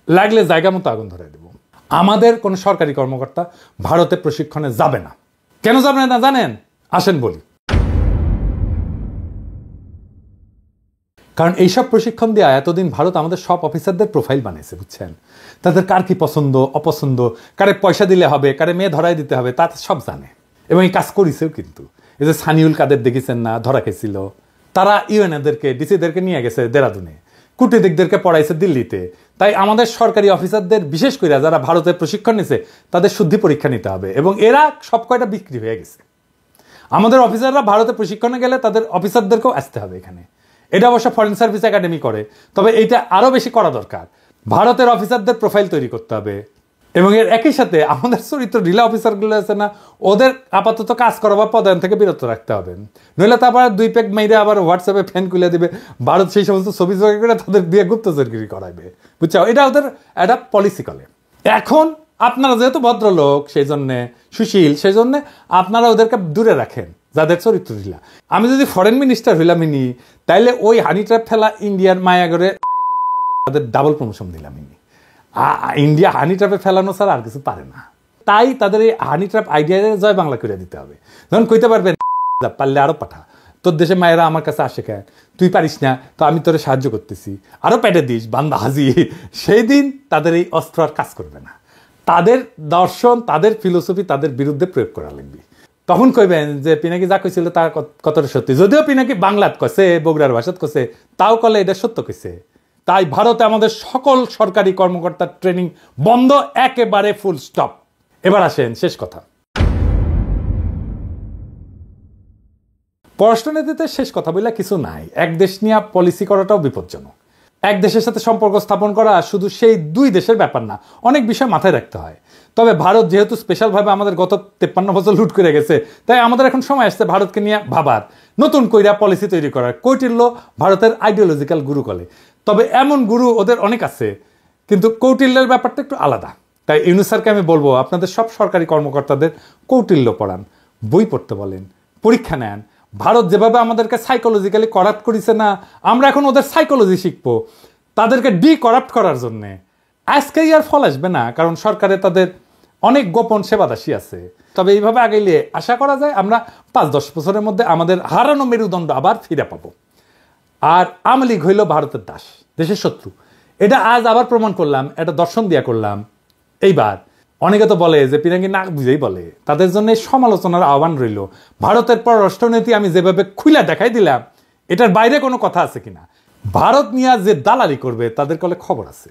লাগলে জায়গা মতো আগুন ধরায় দেব। আমাদের কোনো সরকারি কর্মকর্তা ভারতে প্রশিক্ষণে যাবে না। কেন যাবে না জানেন? আসেন বলি। কারণ এইসব প্রশিক্ষণ দেওয়া এতদিন ভারত আমাদের সব অফিসারদের প্রোফাইল বানিয়েছে, বুঝছেন? তাদের কার কি পছন্দ অপছন্দ, কারে পয়সা দিলে হবে, কারে মেয়ে ধরাই দিতে হবে, তা সব জানে এবং এই কাজ করেছেও। কিন্তু এই যে সানিউল কাদের দেখেছেন না, ধরা খেয়েছিল, তারা ইউএনএদেরকে ডিসিদেরকে নিয়ে গেছে দেরাদুনে, কূটনীতিকদেরকে পড়াইছে দিল্লিতে। তাই আমাদের সরকারি অফিসারদের বিশেষ করে যারা ভারতের প্রশিক্ষণ নিছে তাদের শুদ্ধি পরীক্ষা নিতে হবে, এবং এরা সব কয়টা বিক্রি হয়ে গেছে। আমাদের অফিসাররা ভারতে প্রশিক্ষণে গেলে তাদের অফিসারদেরকেও আসতে হবে এখানে। এটা অবশ্য ফরেন সার্ভিস একাডেমি করে, তবে এটা আরও বেশি করা দরকার। ভারতের অফিসারদের প্রোফাইল তৈরি করতে হবে, এবং এর একই সাথে আমাদের চরিত্র ঢিলা অফিসারগুলো আছে না, ওদের আপাতত কাজ করা বা পদায়ন থেকে বিরত রাখতে হবে। নইলে তারপর 2 পেগ মেরে আবার হোয়াটসঅ্যাপে ফ্যান খুলে দিবে, ভারত সেই সমস্ত ছবি জোগাড় করে তাদের দিয়ে গুপ্তচরগিরি করাইবে, বুঝছো? এটা ওদের একটা পলিসি করে। এখন আপনারা যেহেতু ভদ্রলোক, সেই জন্যে সুশীল, সেই জন্যে আপনারা ওদেরকে দূরে রাখেন যাদের চরিত্র ঢিলা। আমি যদি ফরেন মিনিস্টার হইলামিনি, তাইলে ওই হানি ট্র্যাপ ফেলা ইন্ডিয়ার মায়াগরে তাদের ডাবল প্রমোশন দিলামিনি। ইন্ডিয়া হানি ট্র্যাপে ফেলানো ছাড়া আর কিছু পারে না। তাই তাদের এই হানি ট্র্যাপ আইডিয়া জয় বাংলা করে দিতে হবে। যখন কইতে পারবেন পারলে আরো পাঠা, তোর দেশে মায়েরা আমার কাছে আসে কেন, তুই পারিস না তো আমি তোরে সাহায্য করতেছি, আরো পেটে দিস বান্দা হাজি, সেই দিন তাদের এই অস্ত্র আর কাজ করবে না। তাদের দর্শন, তাদের ফিলোসফি তাদের বিরুদ্ধে প্রয়োগ করা লাগবে। তখন কইবেন যে পিনাকি যা কইছিল তা কতটা সত্যি, যদিও পিনাকি বাংলাত কইছে, বগুড়ার ভাষাত কইছে, তাও কলে এটা সত্য কইছে। তাই ভারতে আমাদের সকল সরকারি কর্মকর্তার ট্রেনিং বন্ধ, একেবারে ফুল স্টপ। এবার আসেন শেষ কথা। পররাষ্ট্রনীতিতে শেষ কথা বলে কিছু নাই। এক দেশ নিয়ে পলিসি করাটাও বিপজ্জনক। এক দেশের সাথে সম্পর্ক স্থাপন করা শুধু সেই 2 দেশের ব্যাপার না, অনেক বিষয় মাথায় রাখতে হয়। তবে ভারত যেহেতু স্পেশালভাবে আমাদের গত 53 বছর লুট করে গেছে, তাই আমাদের এখন সময় আসছে ভারতকে নিয়ে ভাবার, নতুন কইরা পলিসি তৈরি করার। কৌটিল্য ভারতের আইডিওলজিক্যাল গুরু বলে, তবে এমন গুরু ওদের অনেক আছে, কিন্তু কৌটিল্যের ব্যাপারটা একটু আলাদা। তাই ইউনুস স্যারকে আমি বলবো, আপনাদের সব সরকারি কর্মকর্তাদের কৌটিল্য পড়ান, বই পড়তে বলেন, পরীক্ষা নেন। ভারত যেভাবে আমাদেরকে সাইকোলজিক্যালি করাপ্ট করেছে না, আমরা এখন ওদের সাইকোলজি শিখবো তাদেরকে করাপ্ট করার জন্যে। আজকেই আর ফল আসবে না, কারণ সরকারে তাদের অনেক গোপন সেবাদাসী আছে। তবে এইভাবে আগাইলে আশা করা যায় আমরা 5-10 বছরের মধ্যে আমাদের হারানো মেরুদণ্ড আবার ফিরে পাবো। আর আওয়ামী লীগ হইল ভারতের দাস, দেশের শত্রু। এটা আজ আবার প্রমাণ করলাম, এটা দর্শন দিয়া করলাম। এইবার অনেকে তো বলে যে পিনাকি না বুঝেই বলে, তাদের জন্য সমালোচনার আহ্বান রইল। ভারতের পররাষ্ট্রনীতি আমি যেভাবে খুলে দেখাই দিলাম, এটার বাইরে কোনো কথা আছে কিনা, ভারত নিয়ে যে দালালি করবে তাদের কলে খবর আছে।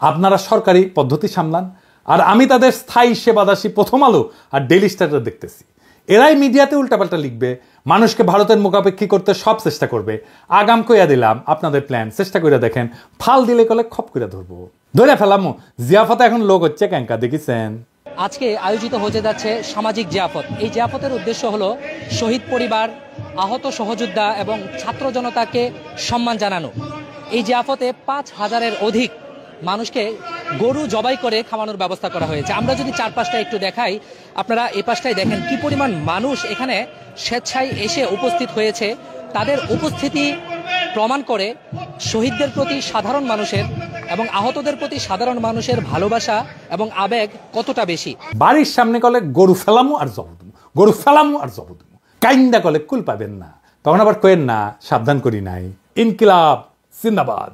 আপনারা সরকারি পদ্ধতি সামলান, আর আমি তাদের স্থায়ী সেবাদাসী প্রথম আলো আর ডেইলি স্টার দেখতেছি। এরাই মিডিয়াতে উল্টাপাল্টা লিখবে, মানুষকে ভারতের মুখাপেক্ষী করতে সব চেষ্টা করবে। আগাম কইয়া দিলাম আপনাদের প্ল্যান, চেষ্টা করে দেখেন, ফাল দিলে কলে খপ করে ধরবো, ধরে ফেলামো। জিয়াফতে এখন লোক হচ্ছে ক্যাঙ্কা, দেখেছেন? আজকে আয়োজিত হতে যাচ্ছে সামাজিক জিয়াফত। এই জিয়াফতের উদ্দেশ্য হলো শহীদ পরিবার, আহত সহযোদ্ধা এবং ছাত্র জনতাকে সম্মান জানানো। এই জিয়াফতে 5000-এর অধিক মানুষকে গরু জবাই করে খাওয়ানোর ব্যবস্থা করা হয়েছে। আমরা যদি চারপাশটা একটু দেখাই, আপনারা এই পাশটাই দেখেন কি পরিমাণ মানুষ এখানে স্বেচ্ছায় এসে উপস্থিত হয়েছে। তাদের উপস্থিতি প্রমাণ করে শহীদদের প্রতি সাধারণ মানুষের এবং আহতদের প্রতি সাধারণ মানুষের ভালোবাসা এবং আবেগ কতটা বেশি। বাড়ির সামনে কলে গরু ফেলামু আর জবদমু, গরু ফেলামু আর জবদমু, কাইন্দা কলে কুল পাবেন না, তখন আবার কয়েন না সাবধান করি নাই। ইনকিলাব জিন্দাবাদ।